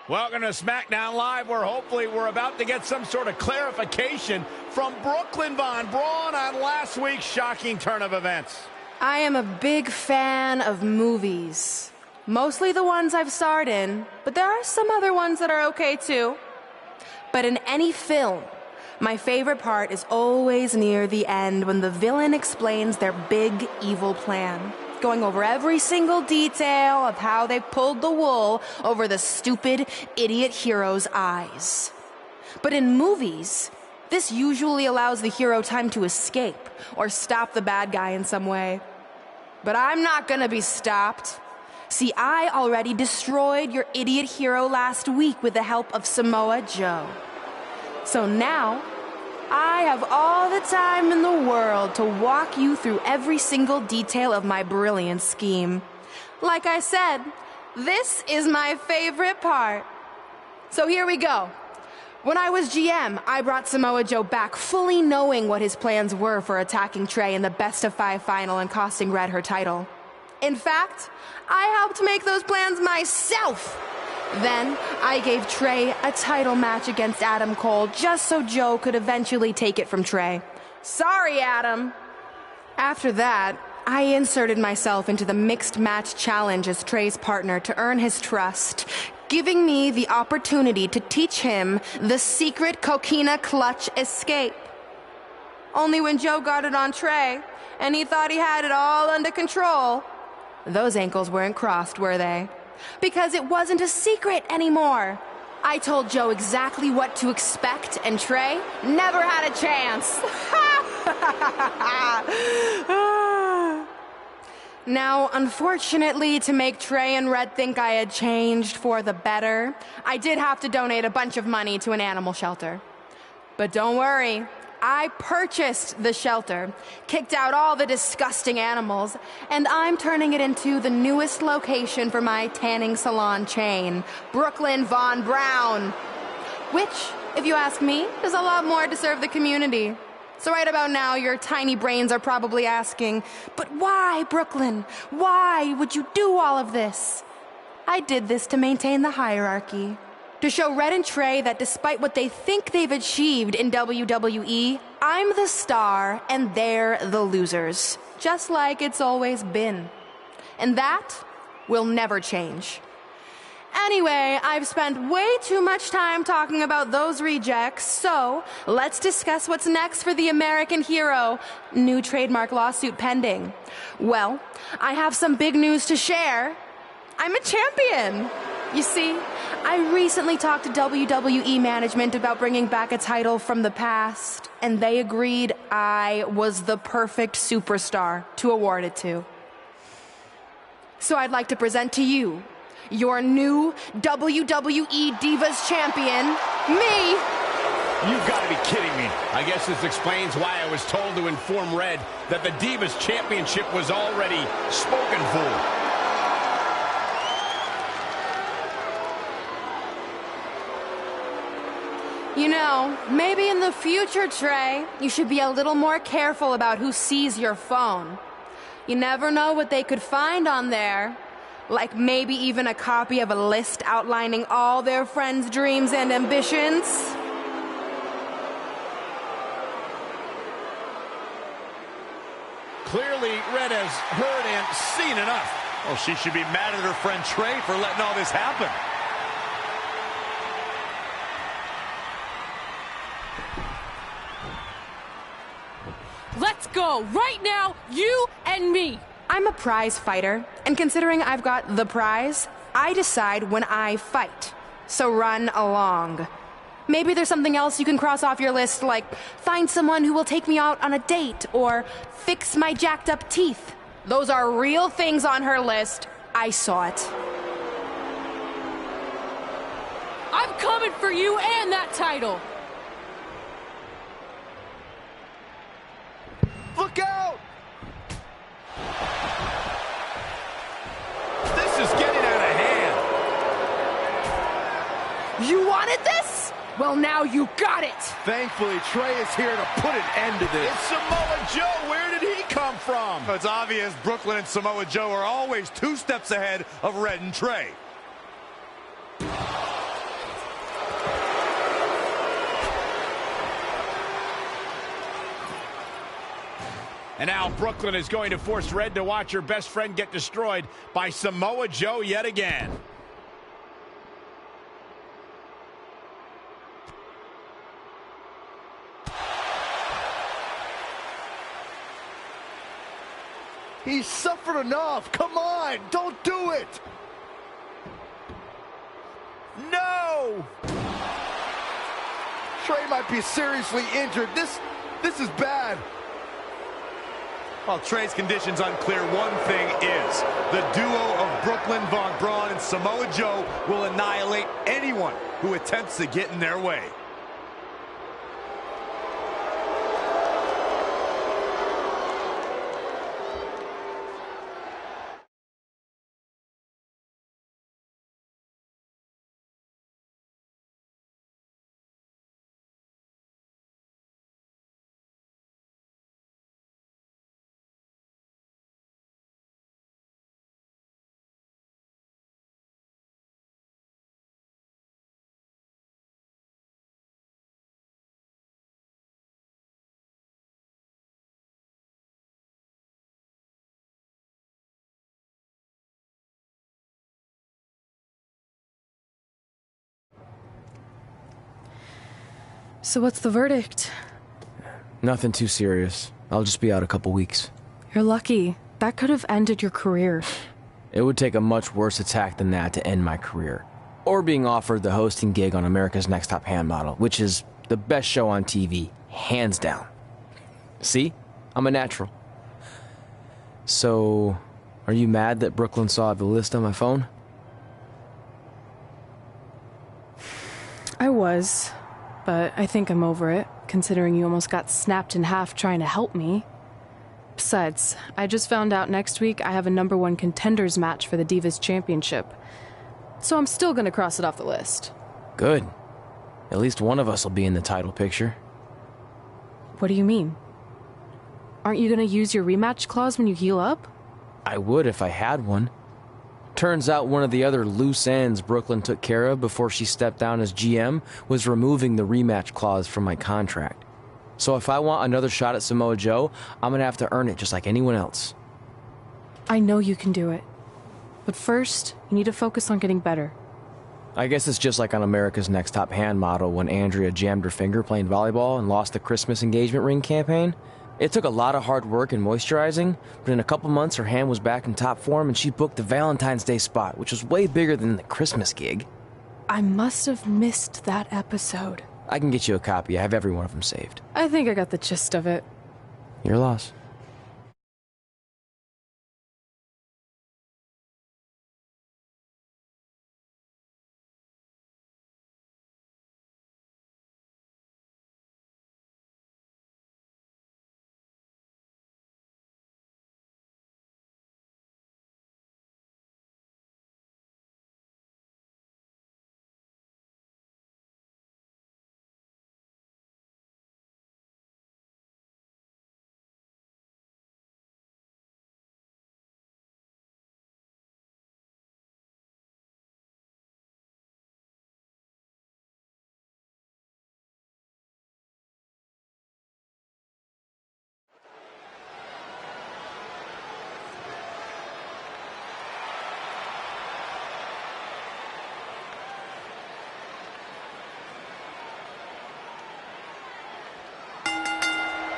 Welcome to SmackDown Live, where hopefully we're about to get some sort of clarification from Brooklyn Von Braun on last week's shocking turn of events. I am a big fan of movies. Mostly the ones I've starred in, but there are some other ones that are okay too. But in any film, my favorite part is always near the end when the villain explains their big evil plan, going over every single detail of how they pulled the wool over the stupid idiot hero's eyes. But in movies, this usually allows the hero time to escape or stop the bad guy in some way. But I'm not gonna be stopped. See, I already destroyed your idiot hero last week with the help of Samoa Joe. So now, I have all the time in the world to walk you through every single detail of my brilliant scheme. Like I said, this is my favorite part. So here we go. When I was GM, I brought Samoa Joe back fully knowing what his plans were for attacking Trey in the best-of-5 final and costing Red her title. In fact, I helped make those plans myself. Then, I gave Trey a title match against Adam Cole just so Joe could eventually take it from Trey. Sorry, Adam. After that, I inserted myself into the mixed match challenge as Trey's partner to earn his trust, giving me the opportunity to teach him the secret coquina clutch escape. Only when Joe got it on Trey, and he thought he had it all under control, those ankles weren't crossed, were they? Because it wasn't a secret anymore. I told Joe exactly what to expect, and Trey never had a chance. Now, unfortunately, to make Trey and Red think I had changed for the better, I did have to donate a bunch of money to an animal shelter. But don't worry, I purchased the shelter, kicked out all the disgusting animals, and I'm turning it into the newest location for my tanning salon chain, Brooklyn Von Braun. Which, if you ask me, is a lot more to serve the community. So right about now, your tiny brains are probably asking, but why, Brooklyn? Why would you do all of this? I did this to maintain the hierarchy. To show Red and Trey that despite what they think they've achieved in WWE, I'm the star and they're the losers. Just like it's always been. And that will never change. Anyway, I've spent way too much time talking about those rejects, so let's discuss what's next for the American hero. New trademark lawsuit pending. Well, I have some big news to share. I'm a champion. You see, I recently talked to WWE management about bringing back a title from the past, and they agreed I was the perfect superstar to award it to. So I'd like to present to you your new WWE Divas Champion, me. You've got to be kidding me. I guess this explains why I was told to inform Red that the Divas Championship was already spoken for. You know, maybe in the future, Trey, you should be a little more careful about who sees your phone. You never know what they could find on there. Like maybe even a copy of a list outlining all their friends' dreams and ambitions. Clearly, Red has heard and seen enough. Well, she should be mad at her friend Trey for letting all this happen. Let's go, right now, you and me. I'm a prize fighter, and considering I've got the prize, I decide when I fight. So run along. Maybe there's something else you can cross off your list, like find someone who will take me out on a date, or fix my jacked up teeth. Those are real things on her list. I saw it. I'm coming for you and that title. Look out! This is getting out of hand. You wanted this? Well, now you got it. Thankfully, Trey is here to put an end to this. It's Samoa Joe. Where did he come from? It's obvious Brooklyn and Samoa Joe are always 2 steps ahead of Red and Trey. And now Brooklyn is going to force Red to watch her best friend get destroyed by Samoa Joe yet again. He's suffered enough. Come on, don't do it. No! Trey might be seriously injured. This is bad. While Trey's condition's unclear, one thing is, the duo of Brooklyn Von Braun and Samoa Joe will annihilate anyone who attempts to get in their way. So what's the verdict? Nothing too serious. I'll just be out a couple weeks. You're lucky. That could have ended your career. It would take a much worse attack than that to end my career. Or being offered the hosting gig on America's Next Top Hand Model, which is the best show on TV, hands down. See? I'm a natural. So, are you mad that Brooklyn saw the list on my phone? I was, but I think I'm over it, considering you almost got snapped in half trying to help me. Besides, I just found out next week I have a #1 contenders match for the Divas Championship. So I'm still gonna cross it off the list. Good. At least one of us will be in the title picture. What do you mean? Aren't you gonna use your rematch clause when you heal up? I would if I had one. Turns out one of the other loose ends Brooklyn took care of before she stepped down as GM was removing the rematch clause from my contract. So if I want another shot at Samoa Joe, I'm gonna have to earn it just like anyone else. I know you can do it. But first, you need to focus on getting better. I guess it's just like on America's Next Top Hand Model when Andrea jammed her finger playing volleyball and lost the Christmas engagement ring campaign. It took a lot of hard work and moisturizing, but in a couple months her hand was back in top form and she booked the Valentine's Day spot, which was way bigger than the Christmas gig. I must have missed that episode. I can get you a copy. I have every one of them saved. I think I got the gist of it. Your loss.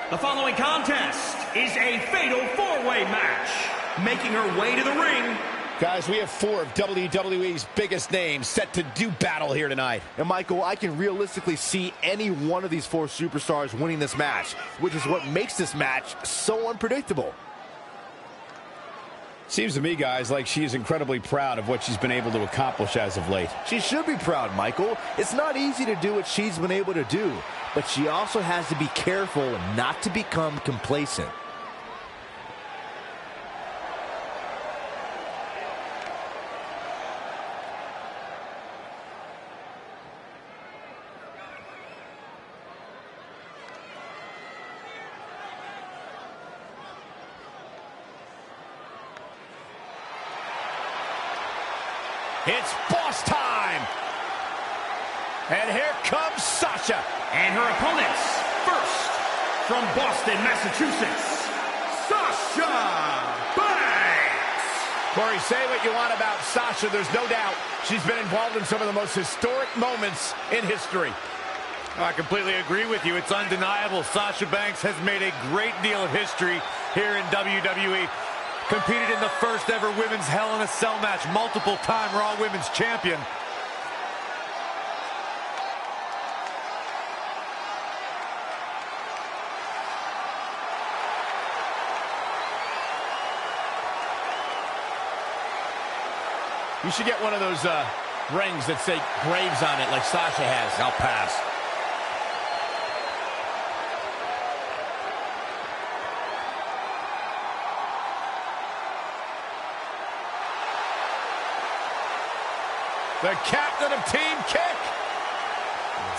The following contest is a fatal four-way match. Making her way to the ring. Guys, we have 4 of WWE's biggest names set to do battle here tonight. And Michael, I can realistically see any one of these 4 superstars winning this match, which is what makes this match so unpredictable. Seems to me, guys, like she is incredibly proud of what she's been able to accomplish as of late. She should be proud, Michael. It's not easy to do what she's been able to do, but she also has to be careful not to become complacent. It's boss time! And here comes Sasha. And her opponents, first, from Boston, Massachusetts, Sasha Banks. Corey, say what you want about Sasha. There's no doubt she's been involved in some of the most historic moments in history. I completely agree with you. It's undeniable. Sasha Banks has made a great deal of history here in WWE. Competed in the first ever women's Hell in a Cell match, multiple-time Raw Women's Champion. You should get one of those rings that say Graves on it like Sasha has. I'll pass. The captain of Team Kick.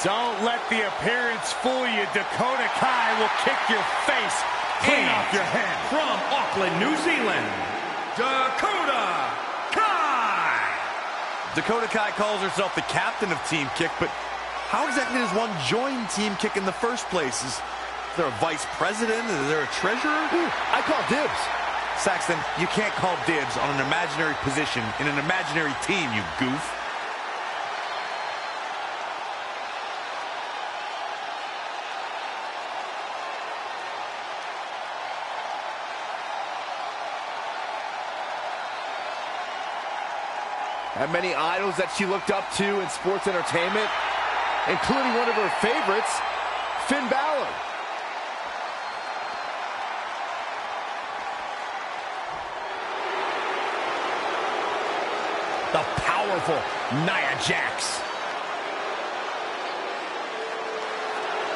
Don't let the appearance fool you. Dakota Kai will kick your face clean off your head. From Auckland, New Zealand, Dakota Kai. Dakota Kai calls herself the captain of Team Kick, but how exactly does one join Team Kick in the first place? Is there a vice president? Is there a treasurer? I call dibs. Saxton, you can't call dibs on an imaginary position in an imaginary team, you goof. And many idols that she looked up to in sports entertainment, including one of her favorites, Finn Balor. The powerful Nia Jax.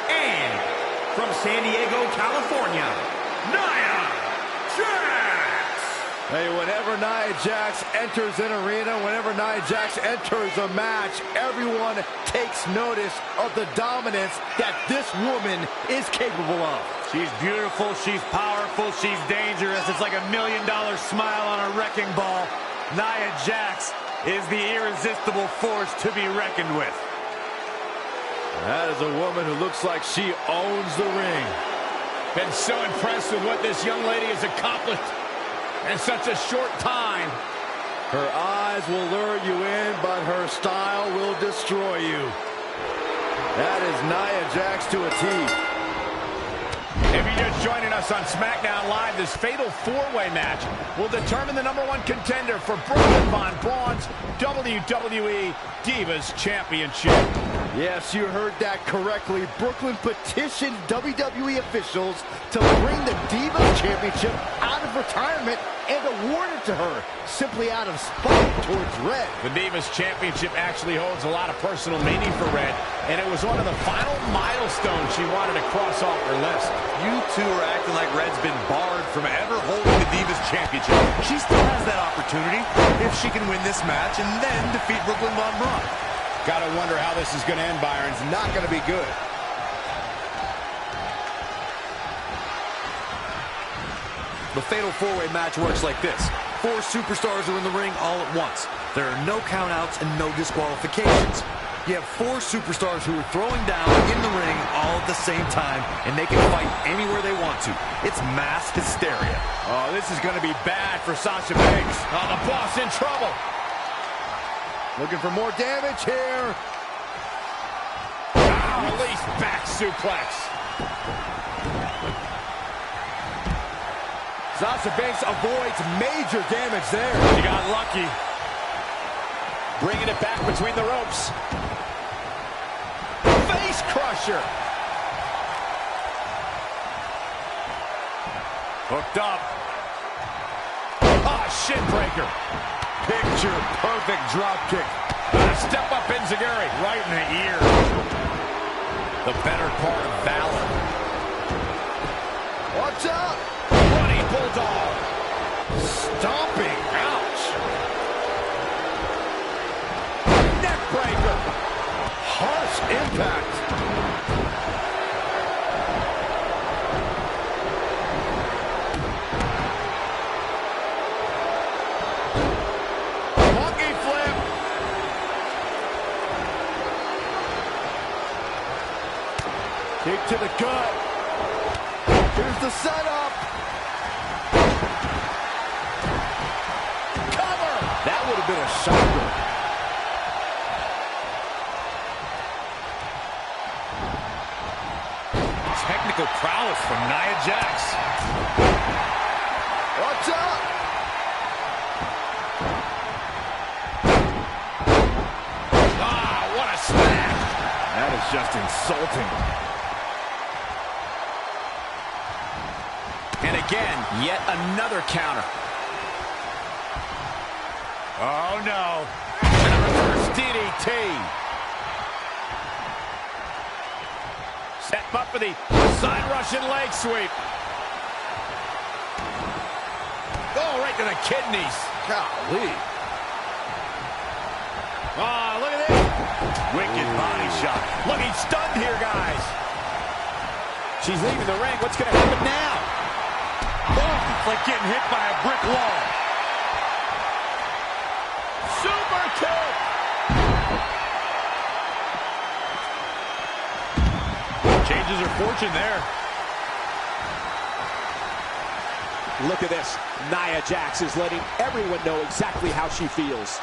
And from San Diego, California, Nia Jax. Hey, whenever Nia Jax enters an arena, whenever Nia Jax enters a match, everyone takes notice of the dominance that this woman is capable of. She's beautiful, she's powerful, she's dangerous. It's like $1 million smile on a wrecking ball. Nia Jax is the irresistible force to be reckoned with. That is a woman who looks like she owns the ring. Been so impressed with what this young lady has accomplished in such a short time. Her eyes will lure you in, but her style will destroy you. That is Nia Jax to a T. If you're just joining us on SmackDown Live, this fatal four-way match will determine the #1 contender for Brooklyn Von Braun's WWE Divas Championship. Yes, you heard that correctly. Brooklyn petitioned WWE officials to bring the Divas Championship out of retirement and award it to her, simply out of spite towards Red. The Divas Championship actually holds a lot of personal meaning for Red, and it was one of the final milestones she wanted to cross off her list. You two are acting like Red's been barred from ever holding the Divas Championship. She still has that opportunity if she can win this match and then defeat Brooklyn Von Braun. Gotta wonder how this is gonna end, Byron. It's not gonna be good. The fatal four-way match works like this. 4 superstars are in the ring all at once. There are no countouts and no disqualifications. You have 4 superstars who are throwing down in the ring all at the same time, and they can fight anywhere they want to. It's mass hysteria. Oh, this is going to be bad for Sasha Banks. Oh, the boss in trouble. Looking for more damage here. Release back suplex. Sasha Banks avoids major damage there. She got lucky. Bringing it back between the ropes. Face crusher. Hooked up. Ah, shin breaker. Picture perfect drop kick. Step up enziguri right in the ear. The better part of Valor. Watch out. Running bulldog. Stomping. Ouch. Neck breaker. Harsh impact. Monkey flip. Kick to the gut. Here's the setup. shocker. Technical prowess from Nia Jax. Watch out! Ah, what a smash! That is just insulting. And again, yet another counter. Oh, no. And a reverse DDT. Set up for the side Russian leg sweep. Oh, right to the kidneys. Golly. Oh, look at this. Wicked body shot. Looking stunned here, guys. She's leaving the ring. What's going to happen now? Boom! It's like getting hit by a brick wall. Super kick. Changes her fortune there. Look at this. Nia Jax is letting everyone know exactly how she feels.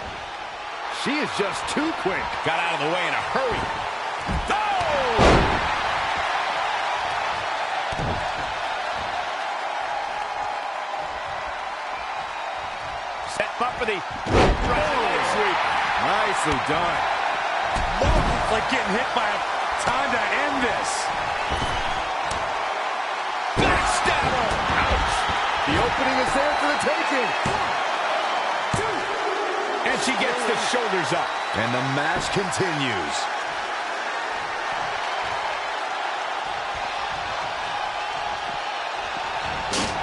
She is just too quick. Got out of the way in a hurry. Oh! Set up for the leg sweep. Nicely done. Boom! It's like getting hit by a... Time to end this. Backstabber. Ouch. The opening is there for the taking. 1, 2. And she gets the shoulders up. And the match continues.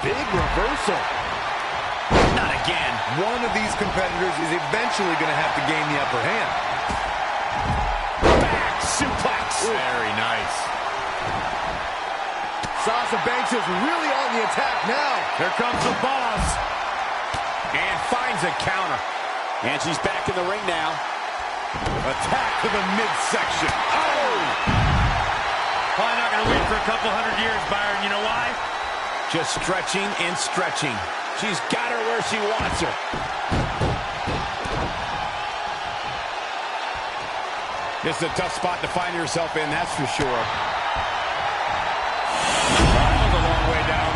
Big reversal. Not again. One of these competitors is eventually going to have to gain the upper hand. Back suplex. Very nice. Sasha Banks is really on the attack now. Here comes the boss. And finds a counter. And she's back in the ring now. Attack to the midsection. Oh! Probably not going to win for a couple hundred years, Byron. You know why? Just stretching and stretching. She's got her where she wants her. This is a tough spot to find yourself in, that's for sure. That was a long way down.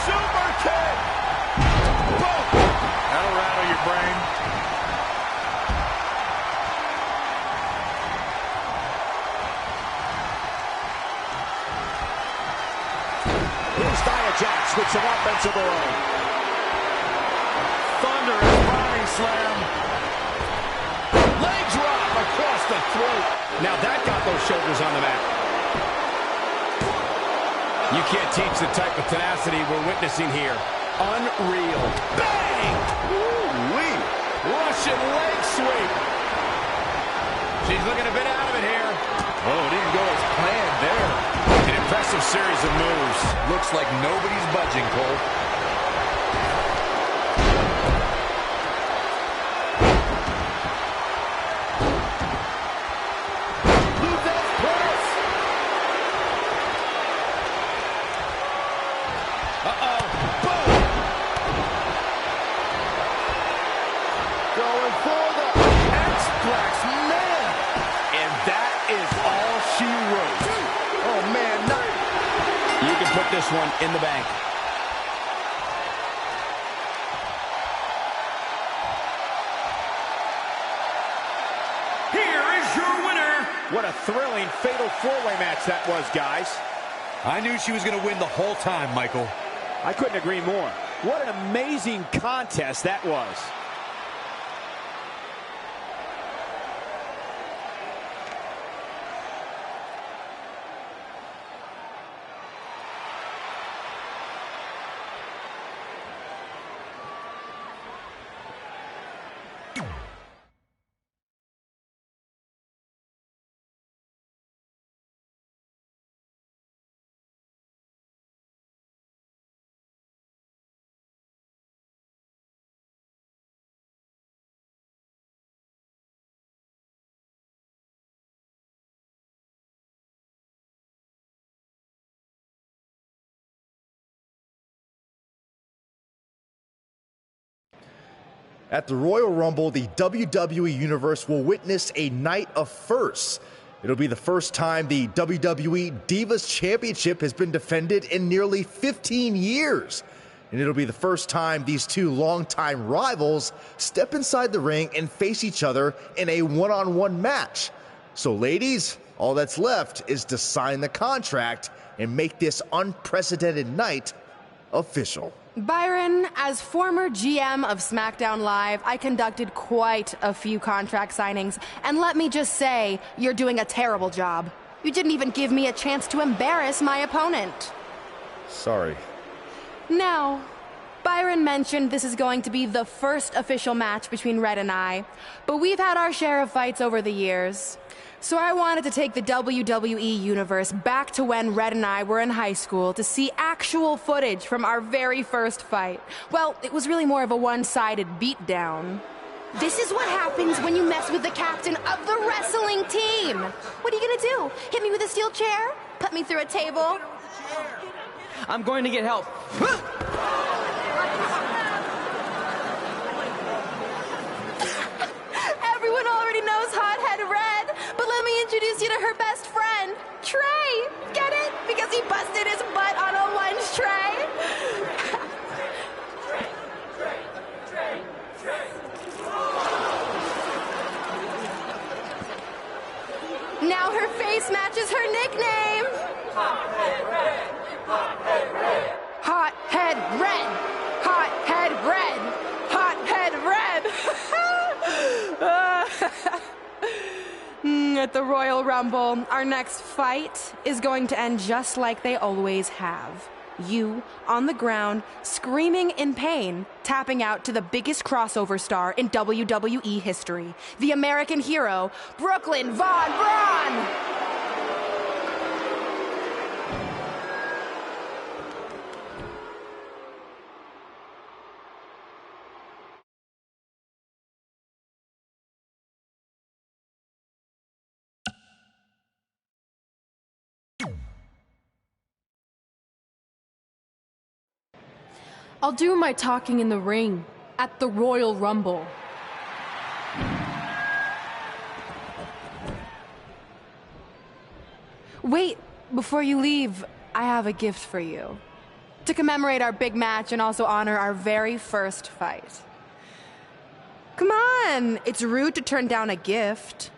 Super kick! Boom! That'll rattle your brain. Here's Nia Jax with some offense of her own. Thunderous body slam. Leg drop across the throat. Now that got those shoulders on the mat. You can't teach the type of tenacity we're witnessing here. Unreal. Bang! Woo-wee. Russian leg sweep. She's looking a bit out of it here. Oh, it didn't go as planned there. An impressive series of moves. Looks like nobody's budging, Cole. Put this one in the bank. Here is your winner. What a thrilling fatal four-way match that was, guys. I knew she was going to win the whole time, Michael. I couldn't agree more. What an amazing contest that was. At the Royal Rumble, the WWE Universe will witness a night of firsts. It'll be the first time the WWE Divas Championship has been defended in nearly 15 years. And it'll be the first time these two longtime rivals step inside the ring and face each other in a one-on-one match. So ladies, all that's left is to sign the contract and make this unprecedented night official. Byron, as former GM of SmackDown Live, I conducted quite a few contract signings, and let me just say, you're doing a terrible job. You didn't even give me a chance to embarrass my opponent. Sorry. Now, Byron mentioned this is going to be the first official match between Red and I, but we've had our share of fights over the years. So I wanted to take the WWE Universe back to when Red and I were in high school to see actual footage from our very first fight. Well, it was really more of a one-sided beatdown. This is what happens when you mess with the captain of the wrestling team. What are you gonna do? Hit me with a steel chair? Put me through a table? I'm going to get help. Everyone already knows Hothead Red, but let me introduce you to her best friend, Trey. Get it? Because he busted his butt on a lunch tray. Now her face matches her nickname. Hothead Red. Hothead Red. Hothead Red. Hothead Red. Hothead Red. At the Royal Rumble, our next fight is going to end just like they always have. You, on the ground, screaming in pain, tapping out to the biggest crossover star in WWE history, the American hero, Brooklyn Von Braun! I'll do my talking in the ring at the Royal Rumble. Wait, before you leave, I have a gift for you. To commemorate our big match and also honor our very first fight. Come on, it's rude to turn down a gift.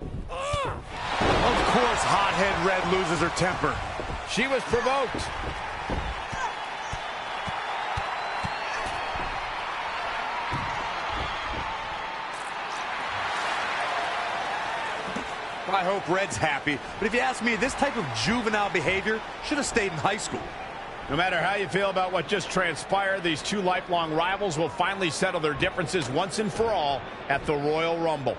Of course, Hothead Red loses her temper. She was provoked. I hope Red's happy, but if you ask me, this type of juvenile behavior should have stayed in high school. No matter how you feel about what just transpired, these two lifelong rivals will finally settle their differences once and for all at the Royal Rumble.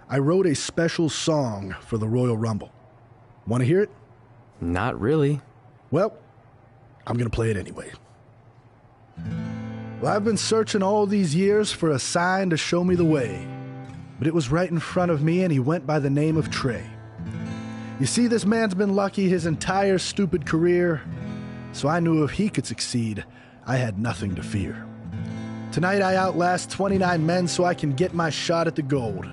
I wrote a special song for the Royal Rumble. Want to hear it? Not really. Well, I'm going to play it anyway. Well, I've been searching all these years for a sign to show me the way. But it was right in front of me, and he went by the name of Trey. You see, this man's been lucky his entire stupid career, so I knew if he could succeed, I had nothing to fear. Tonight I outlast 29 men so I can get my shot at the gold.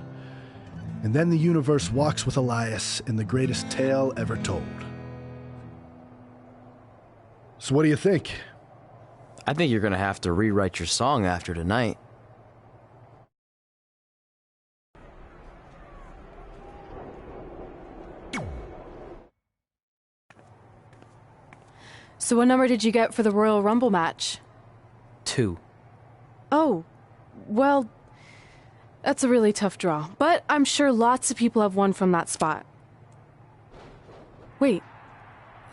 And then the universe walks with Elias in the greatest tale ever told. So what do you think? I think you're going to have to rewrite your song after tonight. So what number did you get for the Royal Rumble match? 2. Oh, well, that's a really tough draw. But I'm sure lots of people have won from that spot. Wait,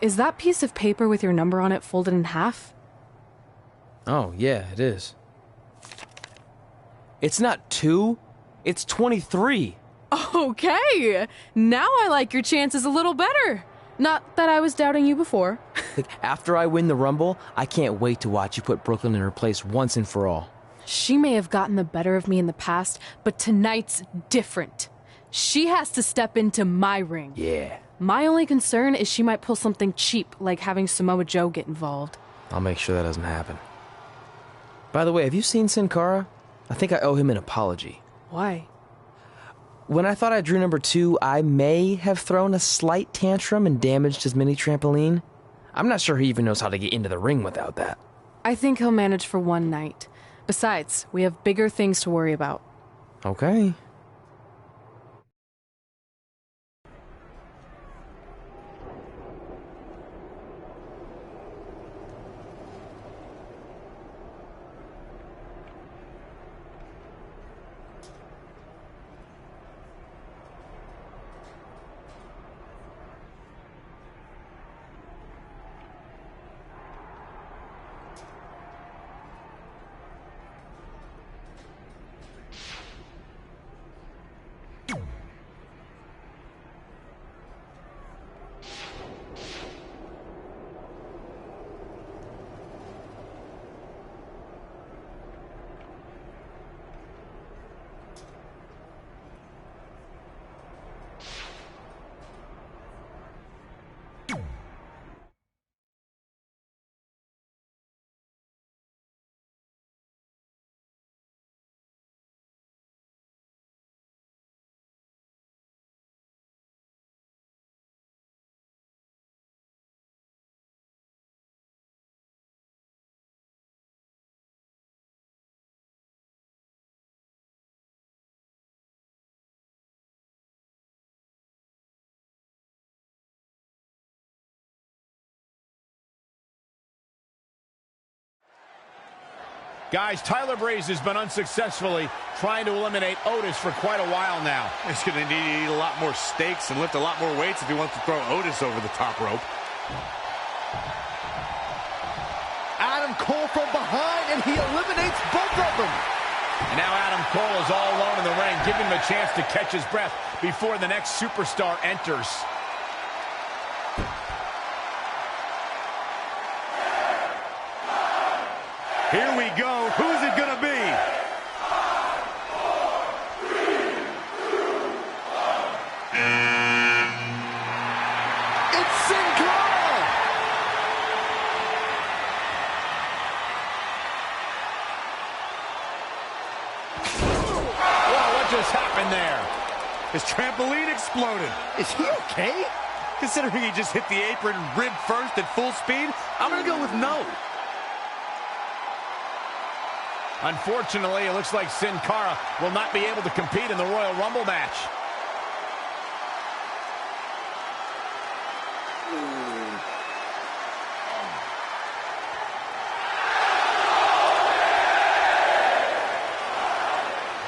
is that piece of paper with your number on it folded in half? Oh, yeah, it is. It's not 2, it's 23. Okay, now I like your chances a little better. Not that I was doubting you before. Like, after I win the Rumble, I can't wait to watch you put Brooklyn in her place once and for all. She may have gotten the better of me in the past, but tonight's different. She has to step into my ring. Yeah. My only concern is she might pull something cheap, like having Samoa Joe get involved. I'll make sure that doesn't happen. By the way, have you seen Sin Cara? I think I owe him an apology. Why? When I thought I drew number 2, I may have thrown a slight tantrum and damaged his mini trampoline. I'm not sure he even knows how to get into the ring without that. I think he'll manage for one night. Besides, we have bigger things to worry about. Okay. Guys, Tyler Breeze has been unsuccessfully trying to eliminate Otis for quite a while now. He's going to need to eat a lot more steaks and lift a lot more weights if he wants to throw Otis over the top rope. Adam Cole from behind, and he eliminates both of them. And now Adam Cole is all alone in the ring, giving him a chance to catch his breath before the next superstar enters. Here we go. Who's it going to be? It's Sin Cara! Wow, what just happened there? His trampoline exploded. Is he okay? Considering he just hit the apron rib first at full speed, I'm going to go with no. Unfortunately, it looks like Sin Cara will not be able to compete in the Royal Rumble match.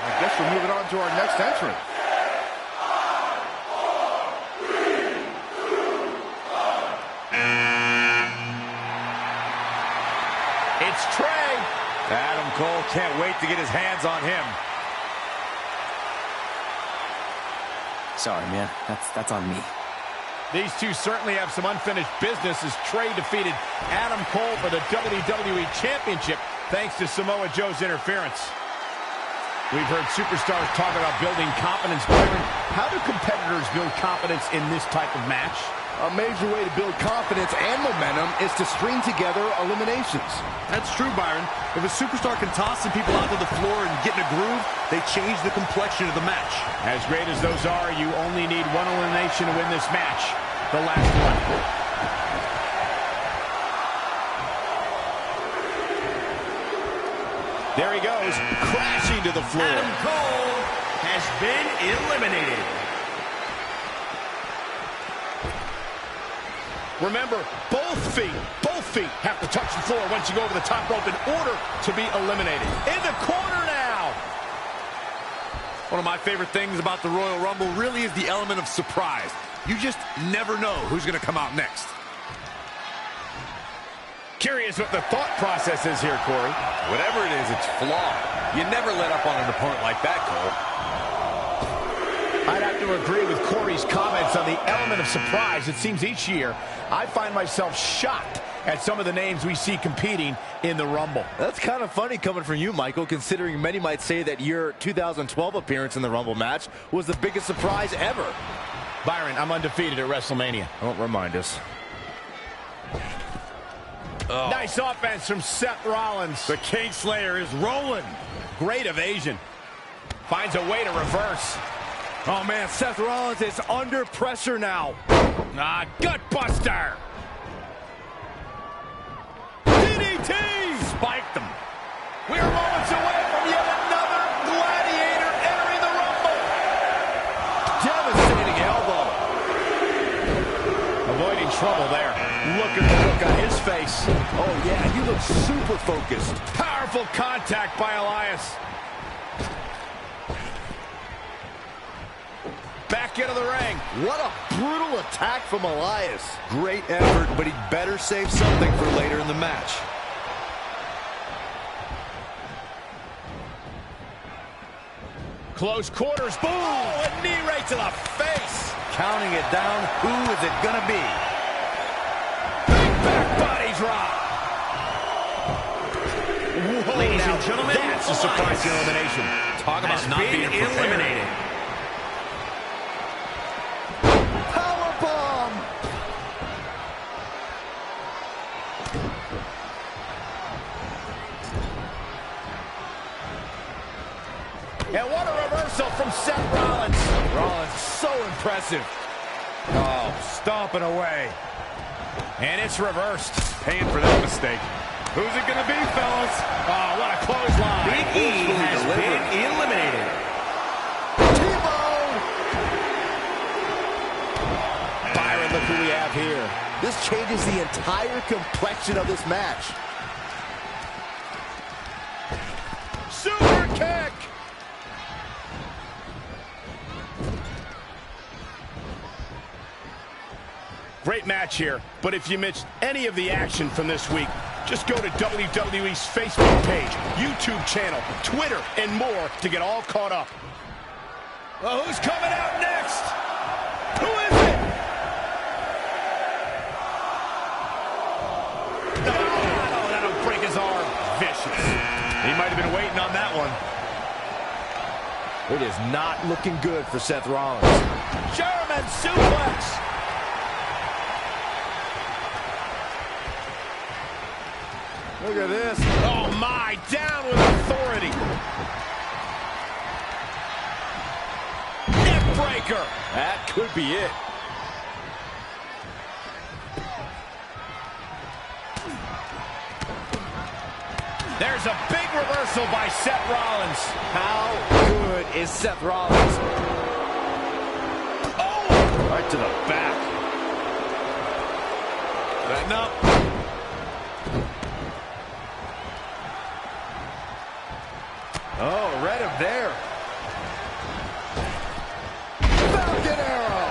I guess we're moving on to our next entrant. It's Trey. Adam Cole can't wait to get his hands on him. Sorry, man. That's on me. These two certainly have some unfinished business as Trey defeated Adam Cole for the WWE Championship thanks to Samoa Joe's interference. We've heard superstars talk about building confidence. Byron, how do competitors build confidence in this type of match? A major way to build confidence and momentum is to string together eliminations. That's true, Byron. If a superstar can toss some people out to the floor and get in a groove, they change the complexion of the match. As great as those are, you only need one elimination to win this match. The last one. There he goes, crashing to the floor. Adam Cole has been eliminated. Remember, both feet have to touch the floor once you go over the top rope in order to be eliminated. In the corner now. One of my favorite things about the Royal Rumble really is the element of surprise. You just never know who's going to come out next. Curious what the thought process is here, Corey. Whatever it is, it's flawed. You never let up on an opponent like that, Cole. I'd have to agree with Corey's comments on the element of surprise. It seems each year I find myself shocked at some of the names we see competing in the Rumble. That's kind of funny coming from you, Michael, considering many might say that your 2012 appearance in the Rumble match was the biggest surprise ever. Byron, I'm undefeated at WrestleMania. Don't remind us. Oh. Nice offense from Seth Rollins. The Kingslayer is rolling. Great evasion. Finds a way to reverse. Oh, man, Seth Rollins is under pressure now. Gut buster. DDT! Spiked him. We are moments away from yet another gladiator entering the Rumble. Devastating elbow. Avoiding trouble there. Look at the look on his face. Oh, yeah, he looks super focused. Powerful contact by Elias. Back into the ring. What a brutal attack from Elias. Great effort, but he'd better save something for later in the match. Close quarters. Boom! Oh, a knee right to the face. Counting it down. Who is it going to be? Big back body drop. Whoa, ladies and gentlemen, that's a surprising elimination. Talk about not being eliminated. And what a reversal from Seth Rollins. Rollins, so impressive. Oh, stomping away. And it's reversed. Paying for that mistake. Who's it going to be, fellas? Oh, what a clothesline. Big E has been eliminated. T-bone! Byron, look who we have here. This changes the entire complexion of this match. Super kick. Great match here, but if you missed any of the action from this week, just go to WWE's Facebook page, YouTube channel, Twitter, and more to get all caught up. Well, who's coming out next? Who is it? Oh, that'll break his arm. Vicious. He might have been waiting on that one. It is not looking good for Seth Rollins. German suplex. Look at this. Oh, my. Down with authority. Neck breaker. That could be it. There's a big reversal by Seth Rollins. How good is Seth Rollins? Oh! Right to the back. Setting up. Oh, read him there. Falcon Arrow.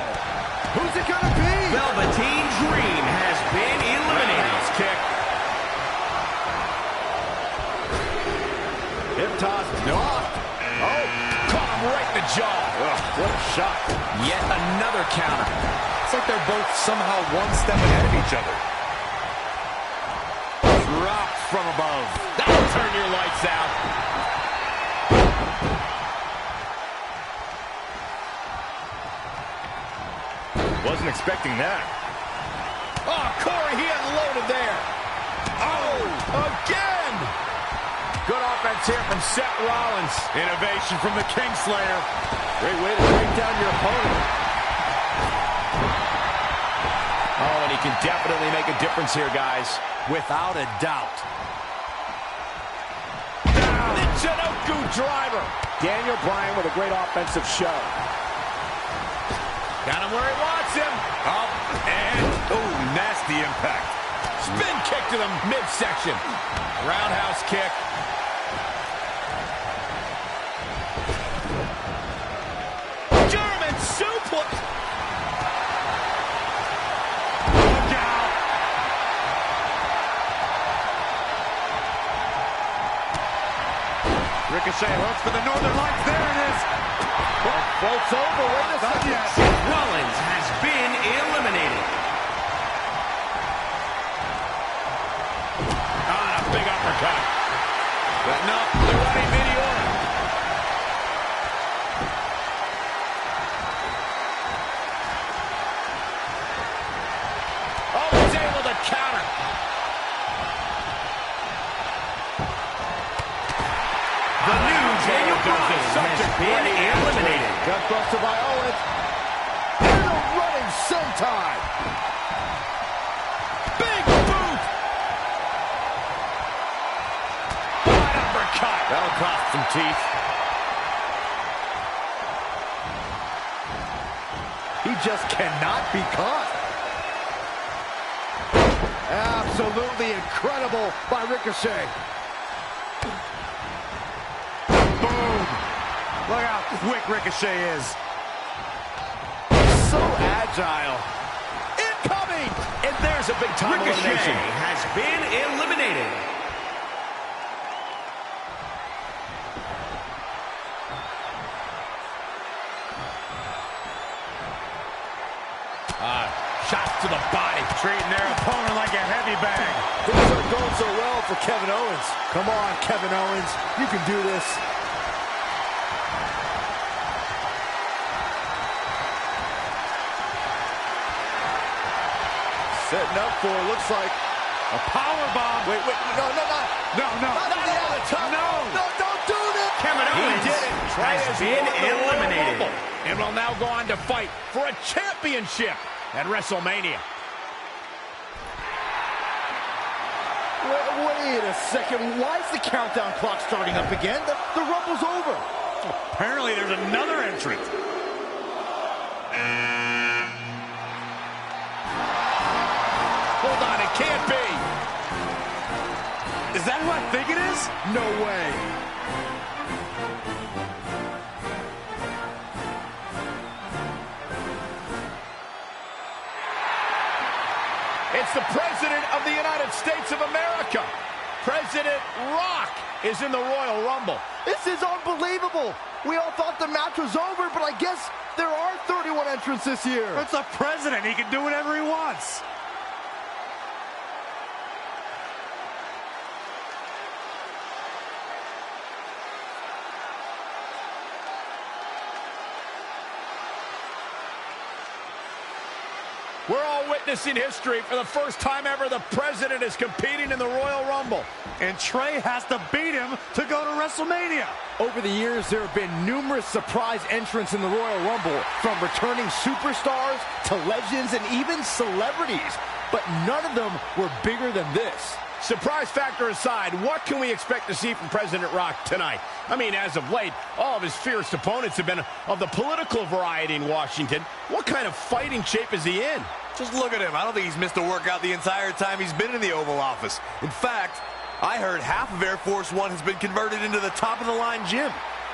Who's it going to be? Velveteen Dream has been eliminated. Roundhouse kick. Hip toss blocked. Oh, caught him right in the jaw. Ugh, what a shot. Yet another counter. It's like they're both somehow one step ahead of each other. Dropped from above. That'll turn your lights out. Wasn't expecting that. Oh, Corey, he unloaded there. Oh, again. Good offense here from Seth Rollins. Innovation from the Kingslayer. Great way to break down your opponent. Oh, and he can definitely make a difference here, guys. Without a doubt. Down. The Jinoku driver. Daniel Bryan with a great offensive show. Got him where he wants him. Up and, oh, nasty impact. Spin kick to the midsection. Roundhouse kick. German suplex. Look out. Ricochet hooks for the Northern Lights. There it is. Floats over. Wait a second. Rollins has been eliminated. Ah, a big uppercut. But no, the running meteor. Oh, he's able to counter. The new Daniel Bryan has been eliminated. Gutbuster by Owens. And a running sentai. Big boot. Wide uppercut. That'll cost some teeth. He just cannot be caught. Absolutely incredible by Ricochet. Boom. Look how quick Ricochet is. So agile. Incoming! And there's a big time Ricochet elimination. has been eliminated. Shots to the body. Treating their opponent like a heavy bag. Things aren't going so well for Kevin Owens. Come on, Kevin Owens. You can do this. Setting up for, looks like, A power bomb. wait, no. Not at the top. No, don't do this. Kevin Owens Did it. has been eliminated. And will now go on to fight for a championship at WrestleMania. Wait a second. Why is the countdown clock starting up again? The Rumble's over. Apparently there's another entrant. Hold on, it can't be. Is that who I think it is? No way. It's the President of the United States of America. President Rock is in the Royal Rumble. This is unbelievable. We all thought the match was over, but I guess there are 31 entrants this year. It's the president. He can do whatever he wants. We're all witnessing history. For the first time ever, the President is competing in the Royal Rumble. And Trey has to beat him to go to WrestleMania. Over the years, there have been numerous surprise entrants in the Royal Rumble, from returning superstars to legends and even celebrities. But none of them were bigger than this. Surprise factor aside, what can we expect to see from President Rock tonight? I mean, as of late, all of his fierce opponents have been of the political variety in Washington. What kind of fighting shape is he in? Just look at him. I don't think he's missed a workout the entire time he's been in the Oval Office. In fact, I heard half of Air Force One has been converted into the top-of-the-line gym.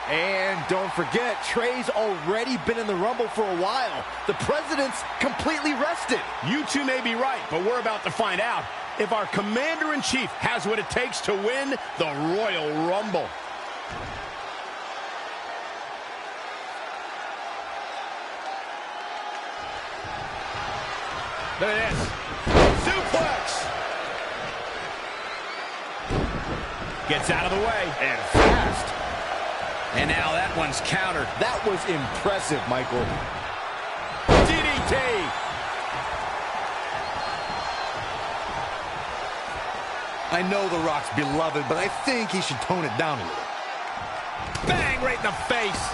And don't forget, Trey's already been in the Rumble for a while. The President's completely rested. You two may be right, but we're about to find out if our Commander-in-Chief has what it takes to win the Royal Rumble. Look at this. Suplex. Gets out of the way. And fast. And now that one's countered. That was impressive, Michael. DDT. I know The Rock's beloved, but I think he should tone it down a little. Bang right in the face.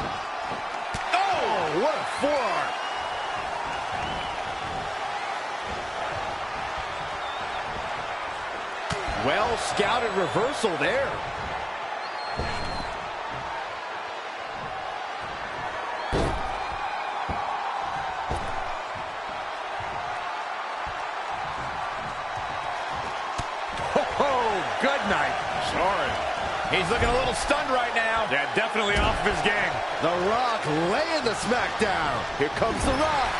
Oh, what a forearm. Well scouted reversal there. good night. Sorry. He's looking a little stunned right now. Yeah, definitely off of his game. The Rock laying the smackdown. Here comes The Rock.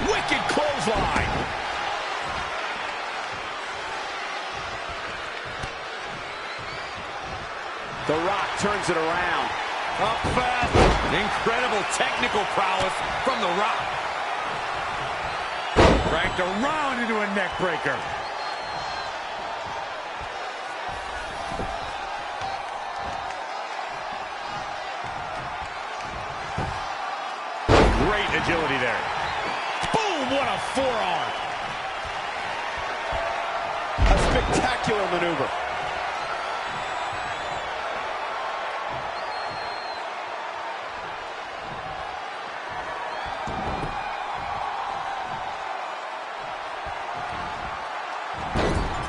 Wicked clothesline. The Rock turns it around. Up fast. Incredible technical prowess from The Rock. Cranked around into a neck breaker. Great agility there. Boom, what a forearm. A spectacular maneuver.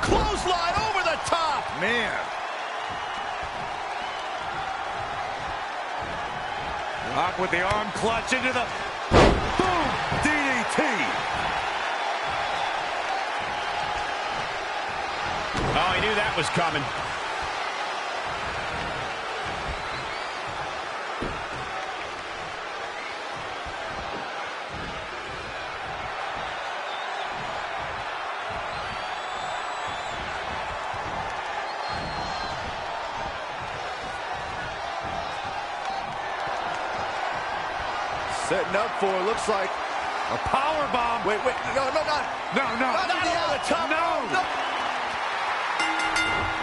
Clothesline over the top. Man. Rock with the arm clutch into the boom DDT. Oh, he knew that was coming. Setting up for, looks like, a power bomb. Wait, no. Not over the top. No.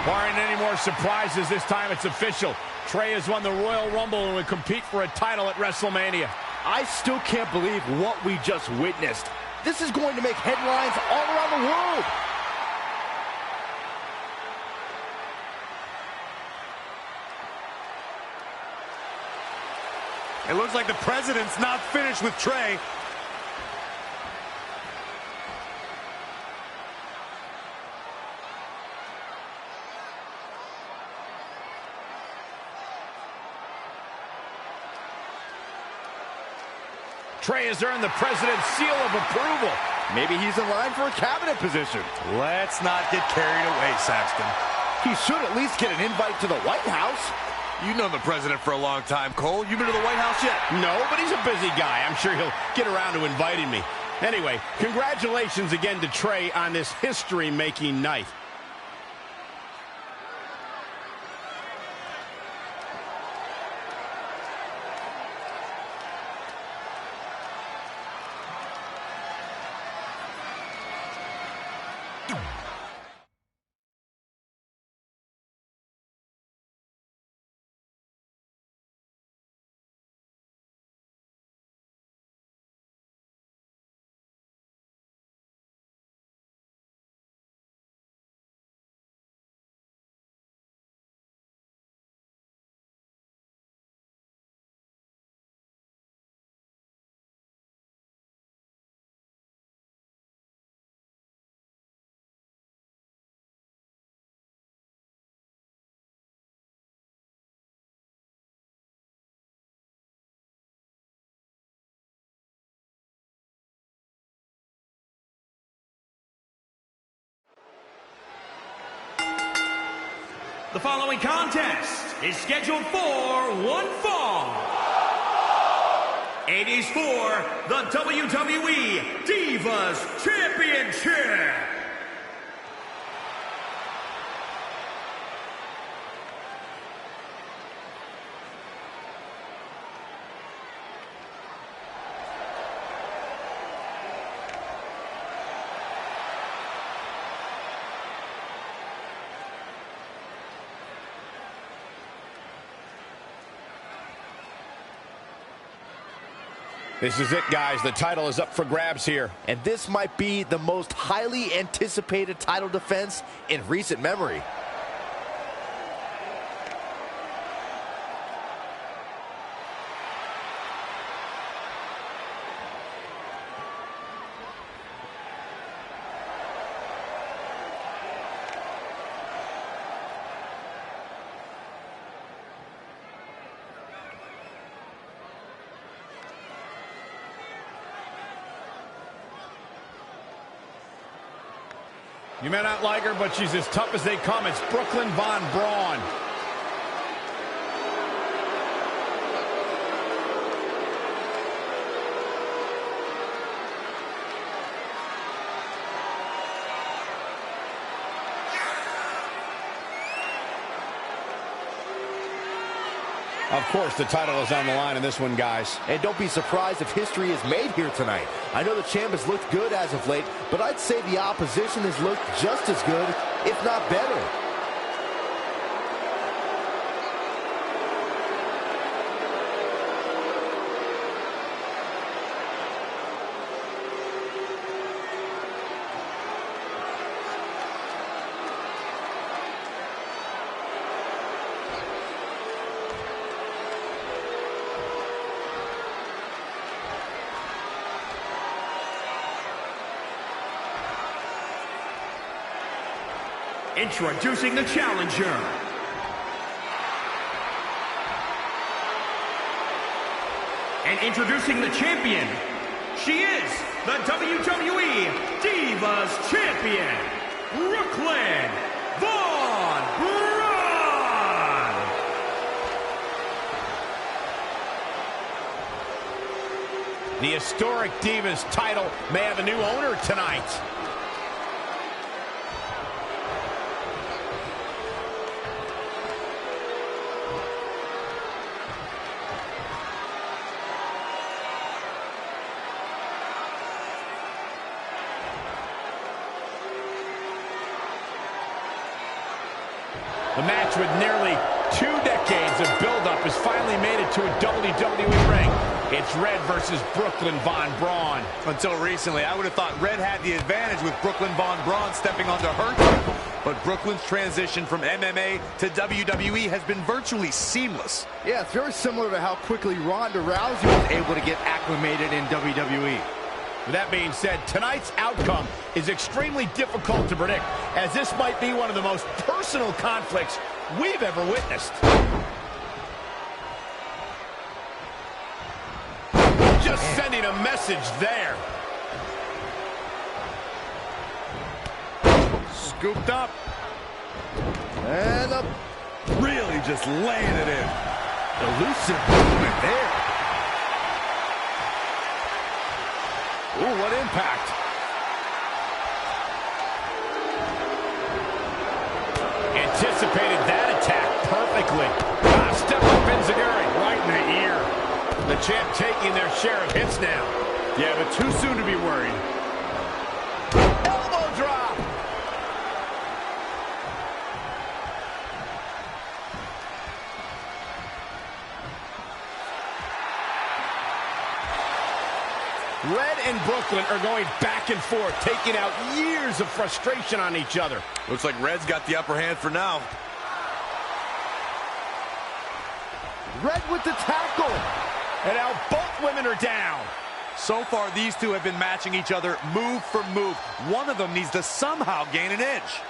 Barring any more surprises, this time it's official. Trey has won the Royal Rumble and will compete for a title at WrestleMania. I still can't believe what we just witnessed. This is going to make headlines all around the world. It looks like the president's not finished with Trey. Trey has earned the president's seal of approval. Maybe he's in line for a cabinet position. Let's not get carried away, Saxton. He should at least get an invite to the White House. You've known the president for a long time, Cole. You been to the White House yet? No, but he's a busy guy. I'm sure he'll get around to inviting me. Anyway, congratulations again to Trey on this history-making night. The following contest is scheduled for one fall. It is for the WWE Divas Championship. This is it, guys. The title is up for grabs here. And this might be the most highly anticipated title defense in recent memory. You may not like her, but she's as tough as they come. It's Brooklyn Von Braun. Of course, the title is on the line in this one, guys. And don't be surprised if history is made here tonight. I know the champ has looked good as of late, but I'd say the opposition has looked just as good, if not better. Introducing the challenger. And introducing the champion. She is the WWE Divas Champion, Brooklyn Von Braun. The historic Divas title may have a new owner tonight. The match with nearly 2 decades of build-up has finally made it to a WWE ring. It's Red versus Brooklyn Von Braun. Until recently, I would have thought Red had the advantage with Brooklyn Von Braun stepping onto her team. But Brooklyn's transition from MMA to WWE has been virtually seamless. Yeah, it's very similar to how quickly Ronda Rousey was able to get acclimated in WWE. With that being said, tonight's outcome is extremely difficult to predict, as this might be one of the most personal conflicts we've ever witnessed. Just sending a message there. Scooped up. And up. Really just laying it in. Elusive movement there. Ooh, what impact. Anticipated that attack perfectly. Step up Enziguri right in the ear. The champ taking their share of hits now. Yeah, but too soon to be worried. Elbow drop. Red and Brooklyn are going back and forth, taking out years of frustration on each other. Looks like Red's got the upper hand for now. Red with the tackle. And now both women are down. So far, these two have been matching each other move for move. One of them needs to somehow gain an edge.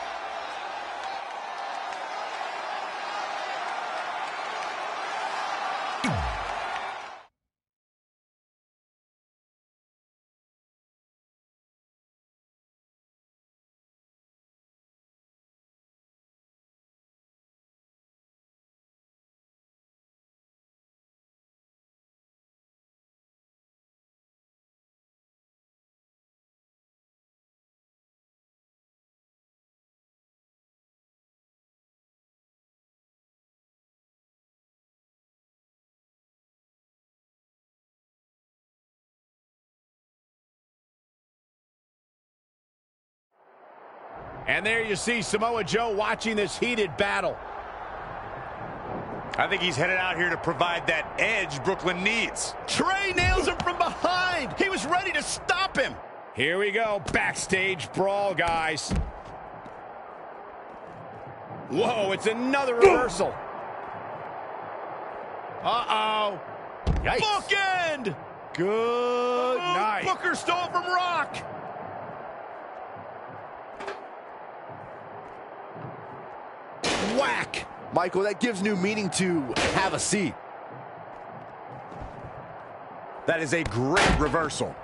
And there you see Samoa Joe watching this heated battle. I think he's headed out here to provide that edge Brooklyn needs. Trey nails him from behind. He was ready to stop him. Here we go. Backstage brawl, guys. Whoa, it's another reversal. Uh-oh. Yikes. Bookend. Good night. Booker stole from Rock. Whack. Michael, that gives new meaning to have a seat. That is a great reversal.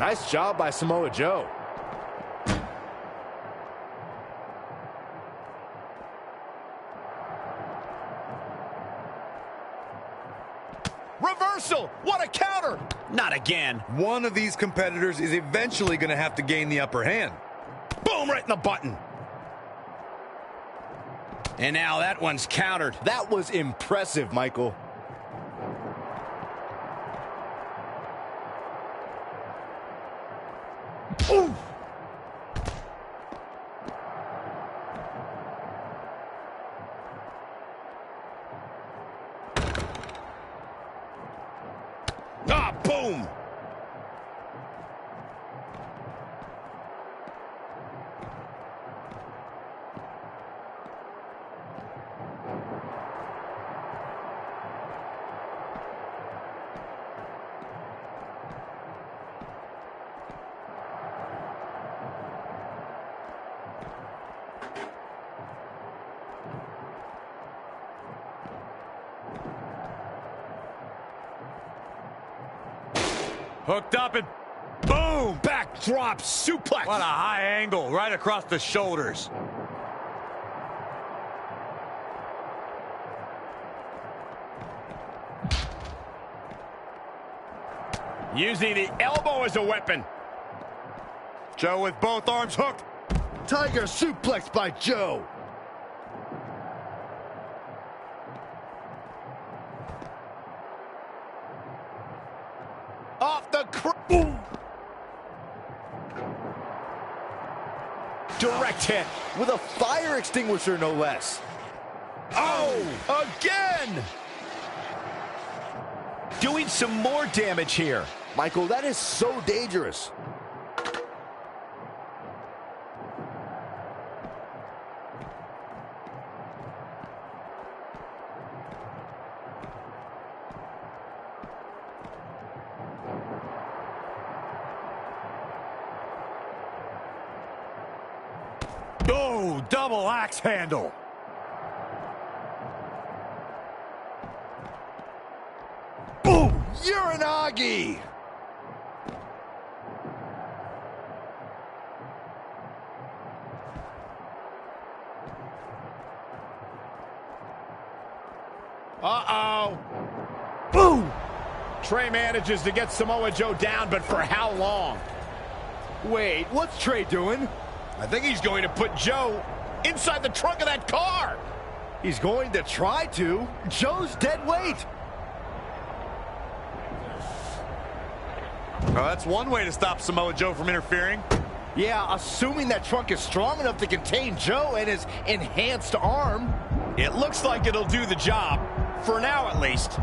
Nice job by Samoa Joe. Reversal! What a counter! Not again. One of these competitors is eventually going to have to gain the upper hand. Boom, right in the button. And now that one's countered. That was impressive, Michael. Ooh. Ah, boom! Hooked up and boom! Backdrop suplex. What a high angle right across the shoulders. Using the elbow as a weapon. Joe with both arms hooked. Tiger suplex by Joe. Off the boom. Direct hit. With a fire extinguisher, no less. Oh, again! Doing some more damage here. Michael, that is so dangerous. Oh, double axe handle. Boom! Uranagi! Uh-oh. Boom! Trey manages to get Samoa Joe down, but for how long? Wait, what's Trey doing? I think he's going to put Joe inside the trunk of that car. He's going to try to. Joe's dead weight. Oh, that's one way to stop Samoa Joe from interfering. Yeah, assuming that trunk is strong enough to contain Joe and his enhanced arm. It looks like it'll do the job, for now at least.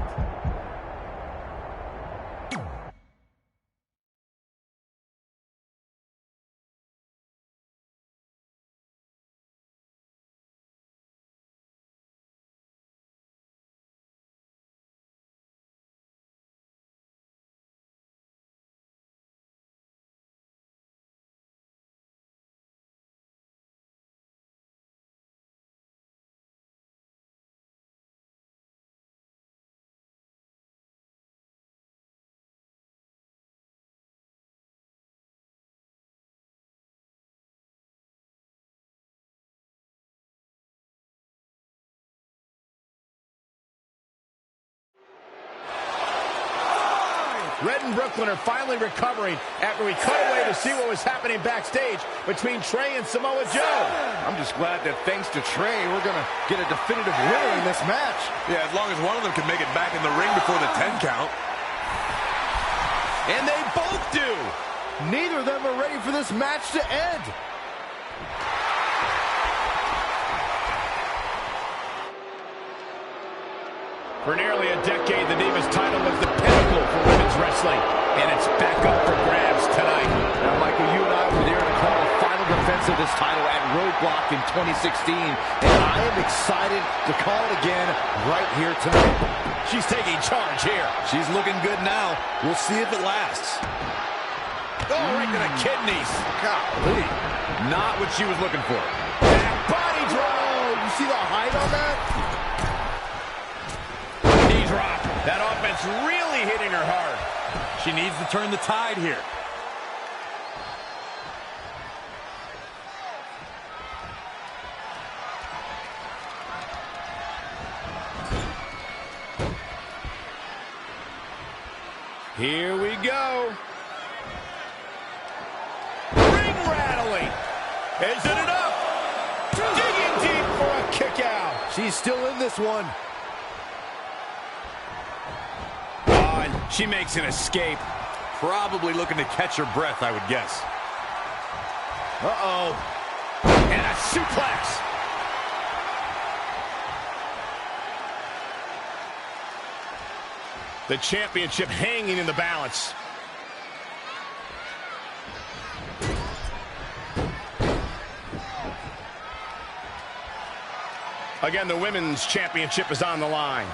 Red and Brooklyn are finally recovering after we cut away to see what was happening backstage between Trey and Samoa Joe. I'm just glad that thanks to Trey, we're going to get a definitive winner in this match. Yeah, as long as one of them can make it back in the ring before the 10 count. And they both do. Neither of them are ready for this match to end. For nearly a decade, the Divas title was the pinnacle for women's wrestling, and it's back up for grabs tonight. Now, Michael, you and I were there to call the final defense of this title at Roadblock in 2016, and I am excited to call it again right here tonight. She's taking charge here. She's looking good now. We'll see if it lasts. Oh, right to the kidneys. Golly. Not what she was looking for. Body drop. You see the height on that? Drop. That offense really hitting her hard. She needs to turn the tide here. Here we go. Ring rattling. Is it enough? Digging deep for a kick out. She's still in this one. Oh, and she makes an escape. Probably looking to catch her breath, I would guess. Uh-oh. And a suplex. The championship hanging in the balance. Again, the women's championship is on the line.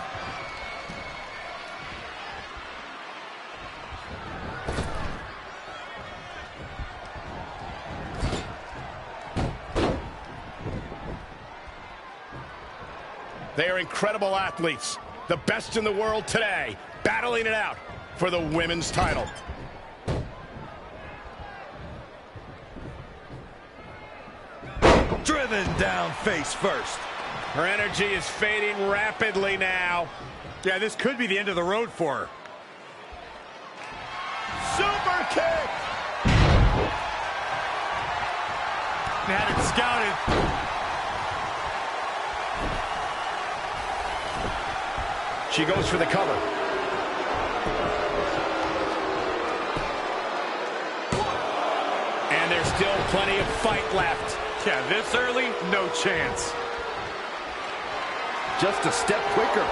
They are incredible athletes, the best in the world today, battling it out for the women's title. Driven down face first. Her energy is fading rapidly now. Yeah, this could be the end of the road for her. Super kick! Had it scouted. She goes for the cover. And there's still plenty of fight left. Yeah, this early, no chance. Just a step quicker.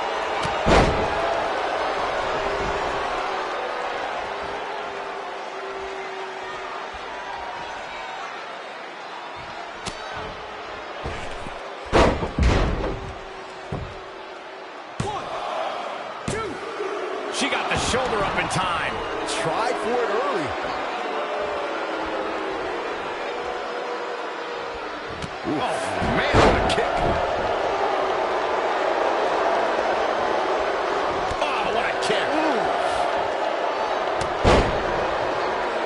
She got the shoulder up in time. Tried for it early. Ooh. Oh, man, what a kick. Oh, what a kick. Ooh.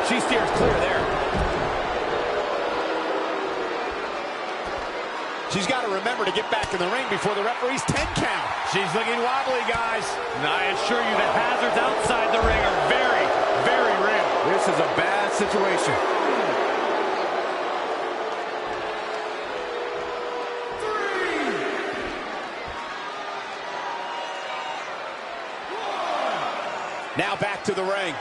She steers clear there. She's got to remember to get back in the ring before the referee's 10 count. She's looking wobbly, guys. And I assure you the hazards outside the ring are very, very real. This is a bad situation. Now back to the ring.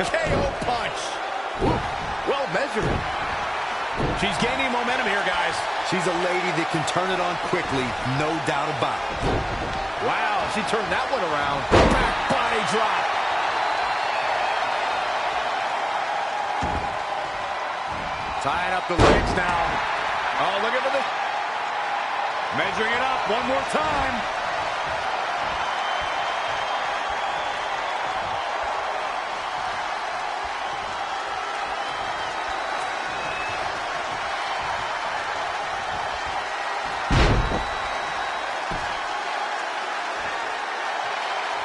KO punch. Well measured. She's gaining momentum here, guys. She's a lady that can turn it on quickly, no doubt about it. Wow, she turned that one around. Back body drop. Tying up the legs now. Oh, look at this. Measuring it up one more time.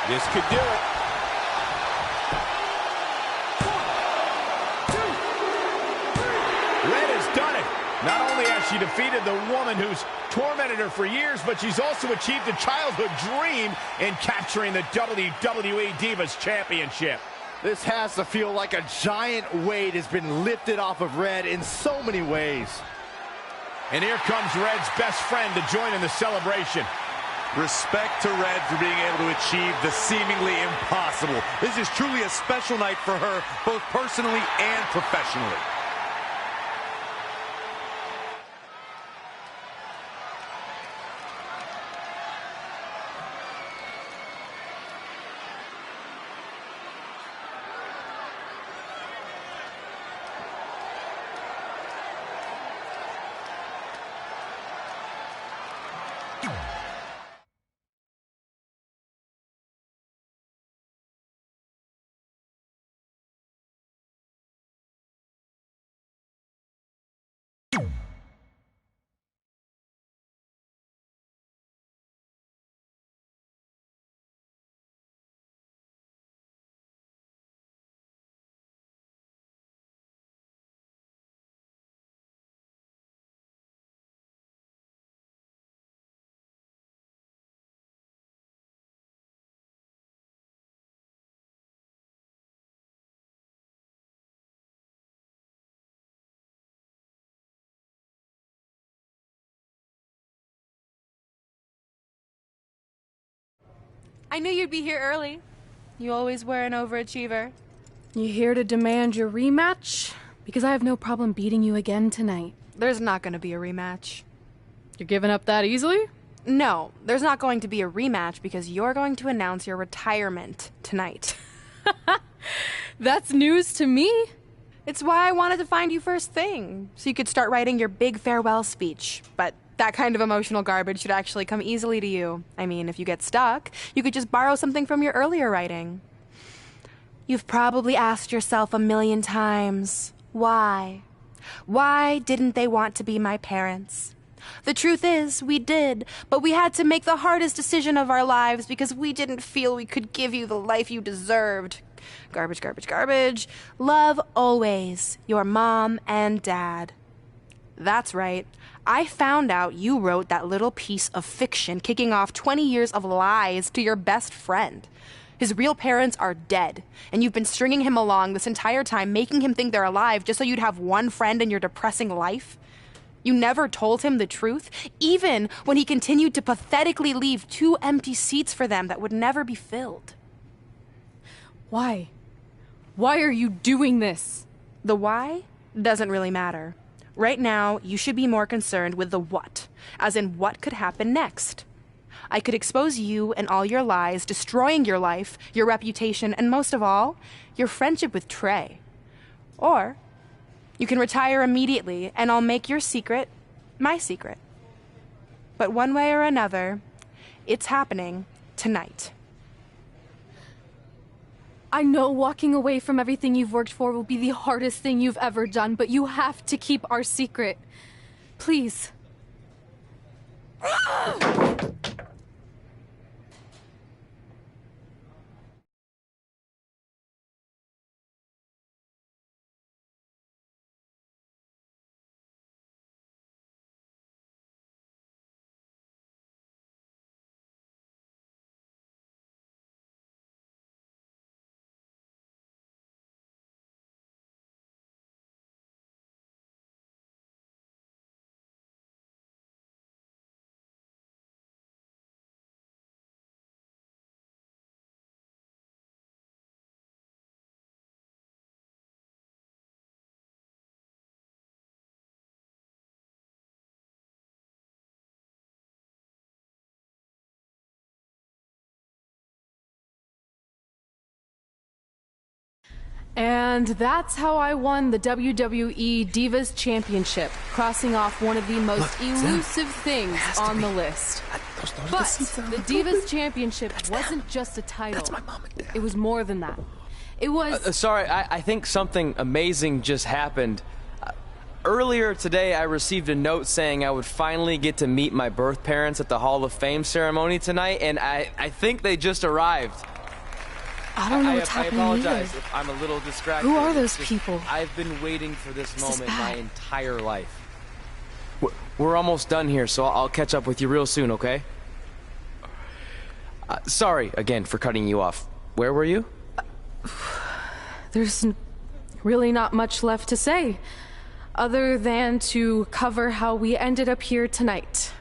This could do it. 1, 2, 3. Red has done it. Not only has she defeated the woman who's tormented her for years, but she's also achieved a childhood dream in capturing the WWE Divas Championship. This has to feel like a giant weight has been lifted off of Red in so many ways. And here comes Red's best friend to join in the celebration. Respect to Red for being able to achieve the seemingly impossible. This is truly a special night for her, both personally and professionally. I knew you'd be here early. You always were an overachiever. You here to demand your rematch? Because I have no problem beating you again tonight. There's not going to be a rematch. You're giving up that easily? No, there's not going to be a rematch because you're going to announce your retirement tonight. That's news to me. It's why I wanted to find you first thing, so you could start writing your big farewell speech. But that kind of emotional garbage should actually come easily to you. I mean, if you get stuck, you could just borrow something from your earlier writing. You've probably asked yourself a million times, why? Why didn't they want to be my parents? The truth is, we did, but we had to make the hardest decision of our lives because we didn't feel we could give you the life you deserved. Garbage, garbage, garbage. Love always, your mom and dad. That's right. I found out you wrote that little piece of fiction kicking off 20 years of lies to your best friend. His real parents are dead, and you've been stringing him along this entire time, making him think they're alive just so you'd have one friend in your depressing life. You never told him the truth, even when he continued to pathetically leave 2 empty seats for them that would never be filled. Why? Why are you doing this? The why doesn't really matter. Right now, you should be more concerned with the what, as in what could happen next. I could expose you and all your lies, destroying your life, your reputation, and most of all, your friendship with Trey. Or you can retire immediately, and I'll make your secret my secret. But one way or another, it's happening tonight. I know walking away from everything you've worked for will be the hardest thing you've ever done, but you have to keep our secret. Please. And that's how I won the WWE Divas Championship, crossing off one of the most elusive things on the list. But the Divas Championship wasn't just a title. That's my mom and dad. It was more than that. It was... Sorry, I think something amazing just happened. Earlier today, I received a note saying I would finally get to meet my birth parents at the Hall of Fame ceremony tonight, and I think they just arrived. I don't know what's happening I apologize either. if I'm a little distracted. Who are those people? I've been waiting for this moment my entire life. We're almost done here, so I'll catch up with you real soon, okay? Sorry, again, for cutting you off. Where were you? There's really not much left to say, other than to cover how we ended up here tonight.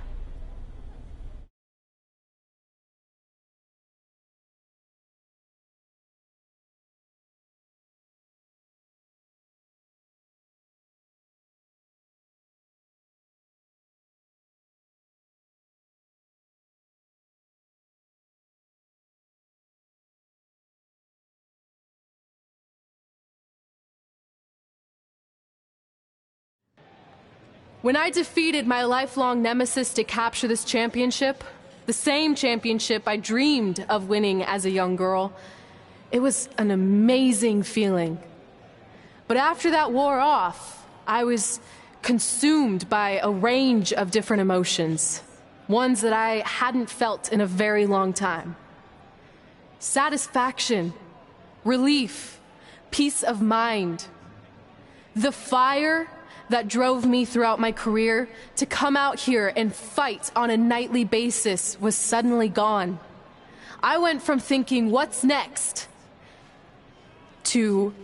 When I defeated my lifelong nemesis to capture this championship, the same championship I dreamed of winning as a young girl, it was an amazing feeling. But after that wore off, I was consumed by a range of different emotions, ones that I hadn't felt in a very long time. Satisfaction, relief, peace of mind. The fire that drove me throughout my career to come out here and fight on a nightly basis was suddenly gone. I went from thinking, what's next, to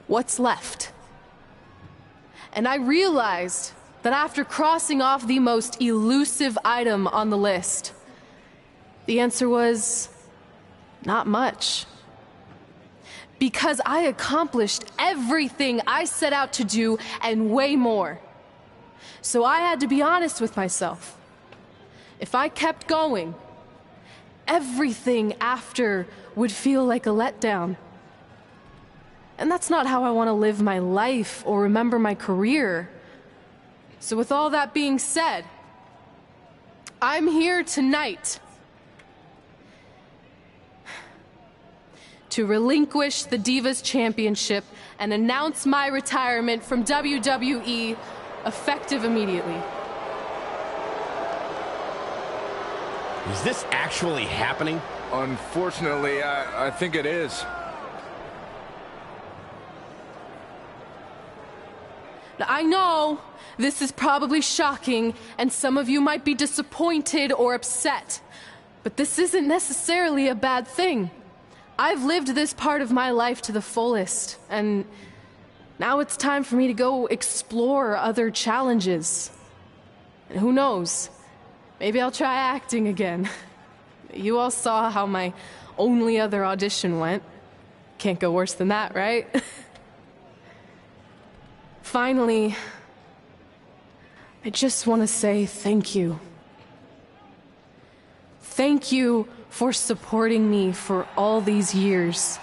what's left. And I realized that after crossing off the most elusive item on the list, the answer was Not much. Because I accomplished everything I set out to do and way more. So I had to be honest with myself. If I kept going, everything after would feel like a letdown. And that's not how I want to live my life or remember my career. So with all that being said, I'm here tonight to relinquish the Divas Championship and announce my retirement from WWE effective immediately. Is this actually happening? Unfortunately, I think it is. Now, I know this is probably shocking, and some of you might be disappointed or upset, but this isn't necessarily a bad thing. I've lived this part of my life to the fullest, and now it's time for me to go explore other challenges. And who knows? Maybe I'll try acting again. You all saw how my only other audition went. Can't go worse than that, right? Finally, I just want to say thank you. Thank you for supporting me for all these years.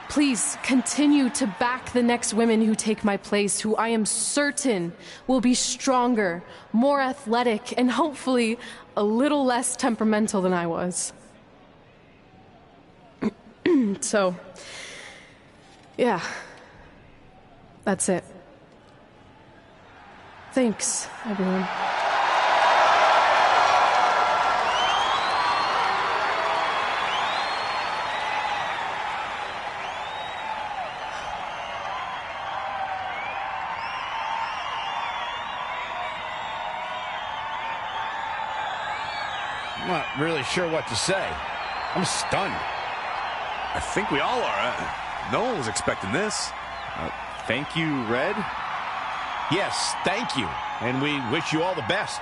Please continue to back the next women who take my place, who I am certain will be stronger, more athletic, and hopefully a little less temperamental than I was. So, yeah, that's it. Thanks, everyone. I'm not really sure what to say. I'm stunned. I think we all are. No one was expecting this. Thank you, Red. Yes, thank you. And we wish you all the best.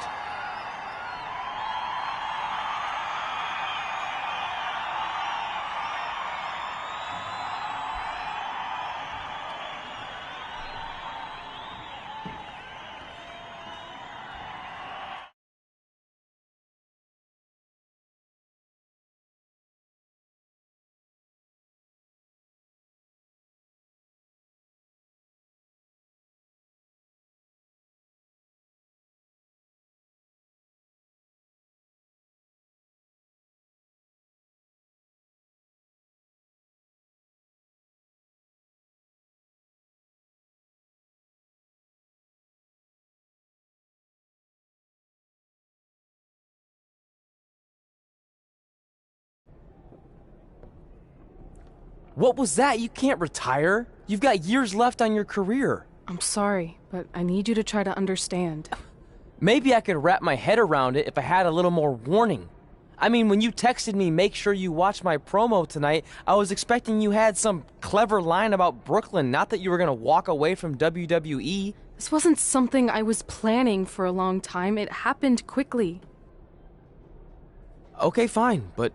What was that? You can't retire. You've got years left on your career. I'm sorry, but I need you to try to understand. Maybe I could wrap my head around it if I had a little more warning. I mean, when you texted me, make sure you watch my promo tonight, I was expecting you had some clever line about Brooklyn, not that you were going to walk away from WWE. This wasn't something I was planning for a long time. It happened quickly. Okay, fine, but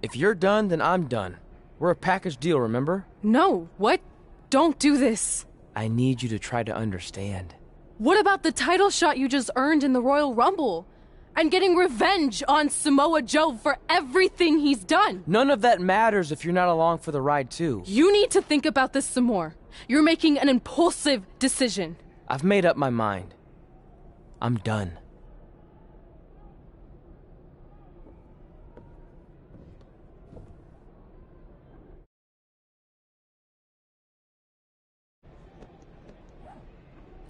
if you're done, then I'm done. We're a package deal, remember? No, what? Don't do this. I need you to try to understand. What about the title shot you just earned in the Royal Rumble? And getting revenge on Samoa Joe for everything he's done? None of that matters if you're not along for the ride, too. You need to think about this some more. You're making an impulsive decision. I've made up my mind. I'm done.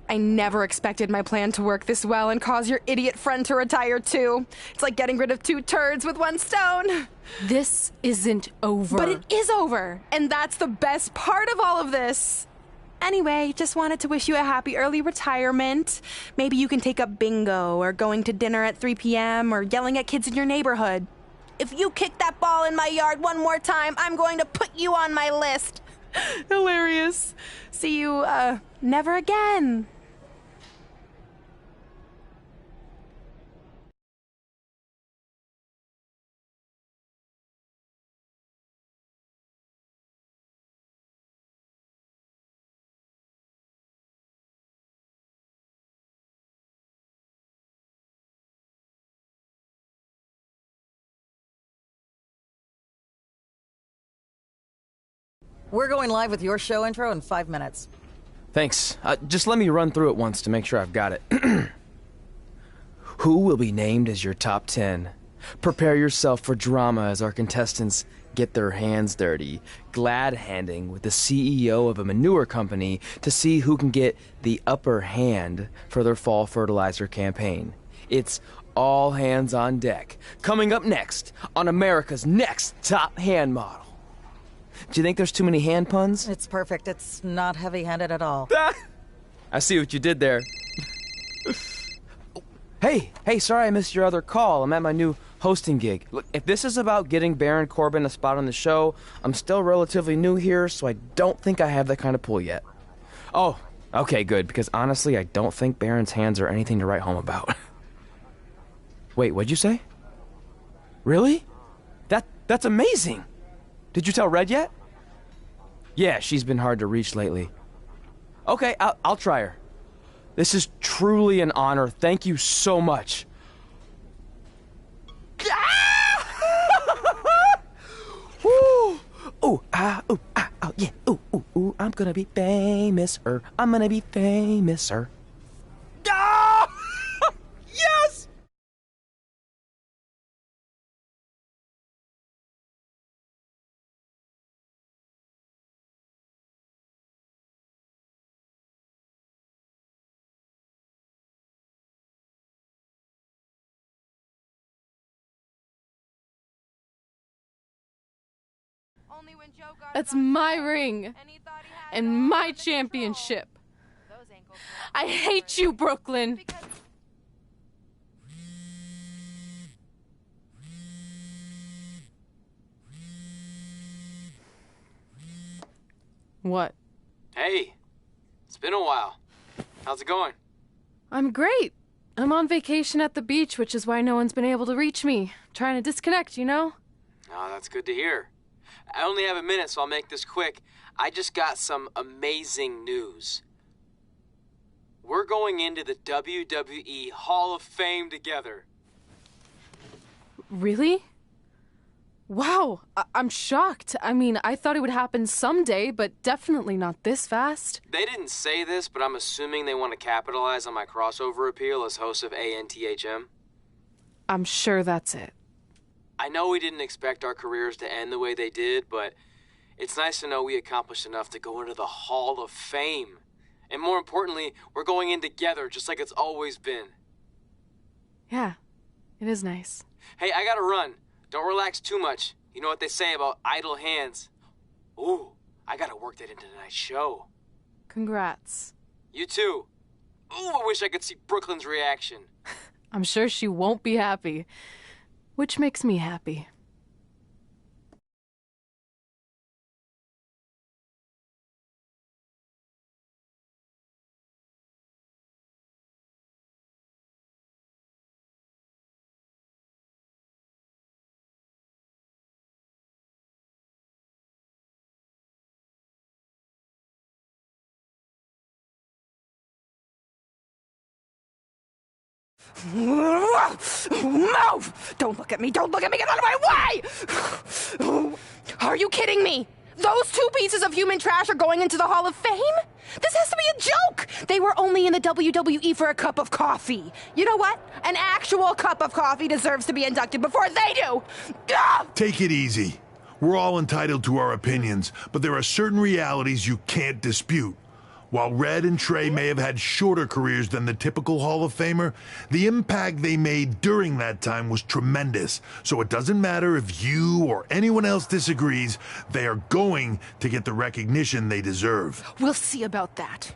I never expected my plan to work this well and cause your idiot friend to retire too. It's like getting rid of two turds with one stone. This isn't over. But it is over, and that's the best part of all of this. Anyway, just wanted to wish you a happy early retirement. Maybe you can take up bingo or going to dinner at 3 p.m. or yelling at kids in your neighborhood. If you kick that ball in my yard one more time, I'm going to put you on my list. Hilarious. See you, never again. We're going live with your show intro in 5 minutes. Thanks. Just let me run through it once to make sure I've got it. Who will be named as your top 10? Prepare yourself for drama as our contestants get their hands dirty, glad-handing with the CEO of a manure company to see who can get the upper hand for their fall fertilizer campaign. It's all hands on deck. Coming up next on America's Next Top Hand Model. Do you think there's too many hand puns? It's perfect. It's not heavy-handed at all. I see what you did there. Hey, sorry I missed your other call. I'm at my new hosting gig. Look, if this is about getting Baron Corbin a spot on the show, I'm still relatively new here, so I don't think I have that kind of pull yet. Oh, okay, good, because honestly, I don't think Baron's hands are anything to write home about. Wait, what'd you say? Really? That's amazing! Did you tell Red yet? Yeah, she's been hard to reach lately. Okay, I'll try her. This is truly an honor. Thank you so much. Ooh, yeah. Ooh, I'm gonna be famous, I'm gonna be famous, Ah! Yes! That's my ring and my championship. I hate you, Brooklyn. What? Hey, it's been a while. How's it going? I'm great. I'm on vacation at the beach, which is why no one's been able to reach me. Trying to disconnect, you know? Oh, that's good to hear. I only have a minute, so I'll make this quick. I just got some amazing news. We're going into the WWE Hall of Fame together. Really? Wow, I'm shocked. I mean, I thought it would happen someday, but definitely not this fast. They didn't say this, but I'm assuming they want to capitalize on my crossover appeal as host of ANTHM. I'm sure that's it. I know we didn't expect our careers to end the way they did, but it's nice to know we accomplished enough to go into the Hall of Fame. And more importantly, we're going in together, just like it's always been. Yeah, it is nice. Hey, I gotta run. Don't relax too much. You know what they say about idle hands. Ooh, I gotta work that into tonight's show. Congrats. You too. Ooh, I wish I could see Brooklyn's reaction. I'm sure she won't be happy. Which makes me happy. Move! Don't look at me! Don't look at me! Get out of my way! Are you kidding me? Those two pieces of human trash are going into the Hall of Fame? This has to be a joke! They were only in the WWE for a cup of coffee. You know what? An actual cup of coffee deserves to be inducted before they do! Take it easy. We're all entitled to our opinions, but there are certain realities you can't dispute. While Red and Trey may have had shorter careers than the typical Hall of Famer, the impact they made during that time was tremendous. So it doesn't matter if you or anyone else disagrees, they are going to get the recognition they deserve. We'll see about that.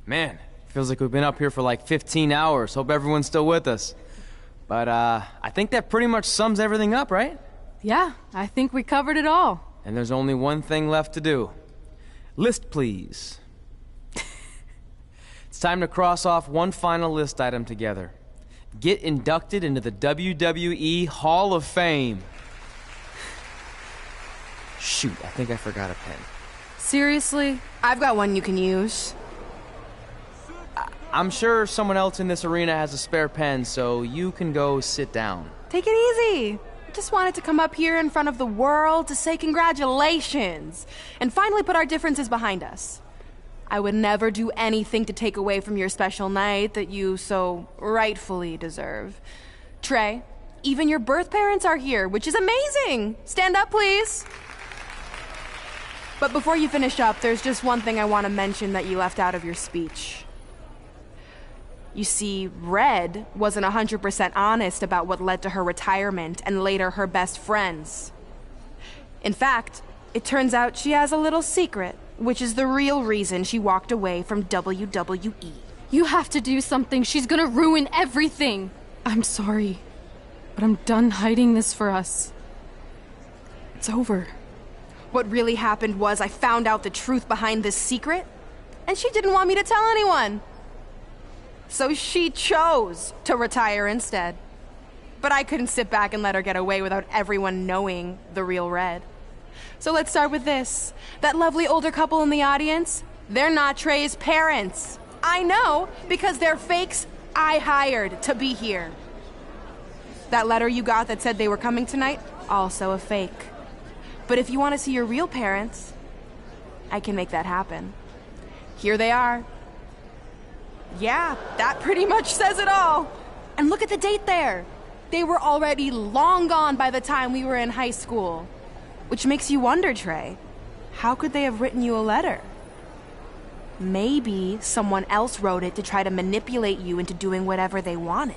Man, feels like we've been up here for like 15 hours. Hope everyone's still with us. But, I think that pretty much sums everything up, right? Yeah, I think we covered it all. And there's only one thing left to do. List, please. It's time to cross off one final list item together. Get inducted into the WWE Hall of Fame. Shoot, I think I forgot a pen. Seriously? I've got one you can use. I'm sure someone else in this arena has a spare pen, so you can go sit down. Take it easy. I just wanted to come up here in front of the world to say congratulations and finally put our differences behind us. I would never do anything to take away from your special night that you so rightfully deserve. Trey, even your birth parents are here, which is amazing. Stand up, please. But before you finish up, there's just one thing I want to mention that you left out of your speech. You see, Red wasn't 100% honest about what led to her retirement and later her best friends. In fact, it turns out she has a little secret, which is the real reason she walked away from WWE. You have to do something. She's gonna ruin everything. I'm sorry, but I'm done hiding this for us. It's over. What really happened was I found out the truth behind this secret, and she didn't want me to tell anyone. So she chose to retire instead. But I couldn't sit back and let her get away without everyone knowing the real Red. So let's start with this. That lovely older couple in the audience, they're not Trey's parents. I know, because they're fakes I hired to be here. That letter you got that said they were coming tonight, also a fake. But if you want to see your real parents, I can make that happen. Here they are. Yeah, that pretty much says it all. And look at the date there. They were already long gone by the time we were in high school. Which makes you wonder, Trey, how could they have written you a letter? Maybe someone else wrote it to try to manipulate you into doing whatever they wanted.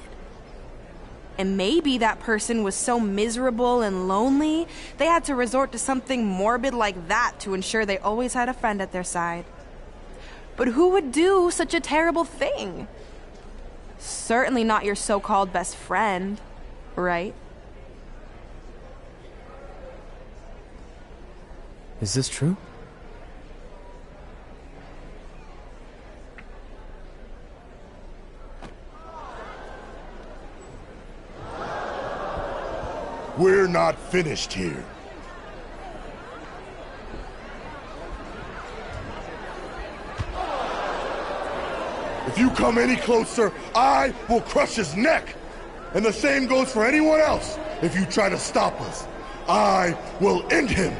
And maybe that person was so miserable and lonely, they had to resort to something morbid like that to ensure they always had a friend at their side. But who would do such a terrible thing? Certainly not your so-called best friend, right? Is this true? We're not finished here. If you come any closer, I will crush his neck. And the same goes for anyone else. If you try to stop us, I will end him.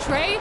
Trey?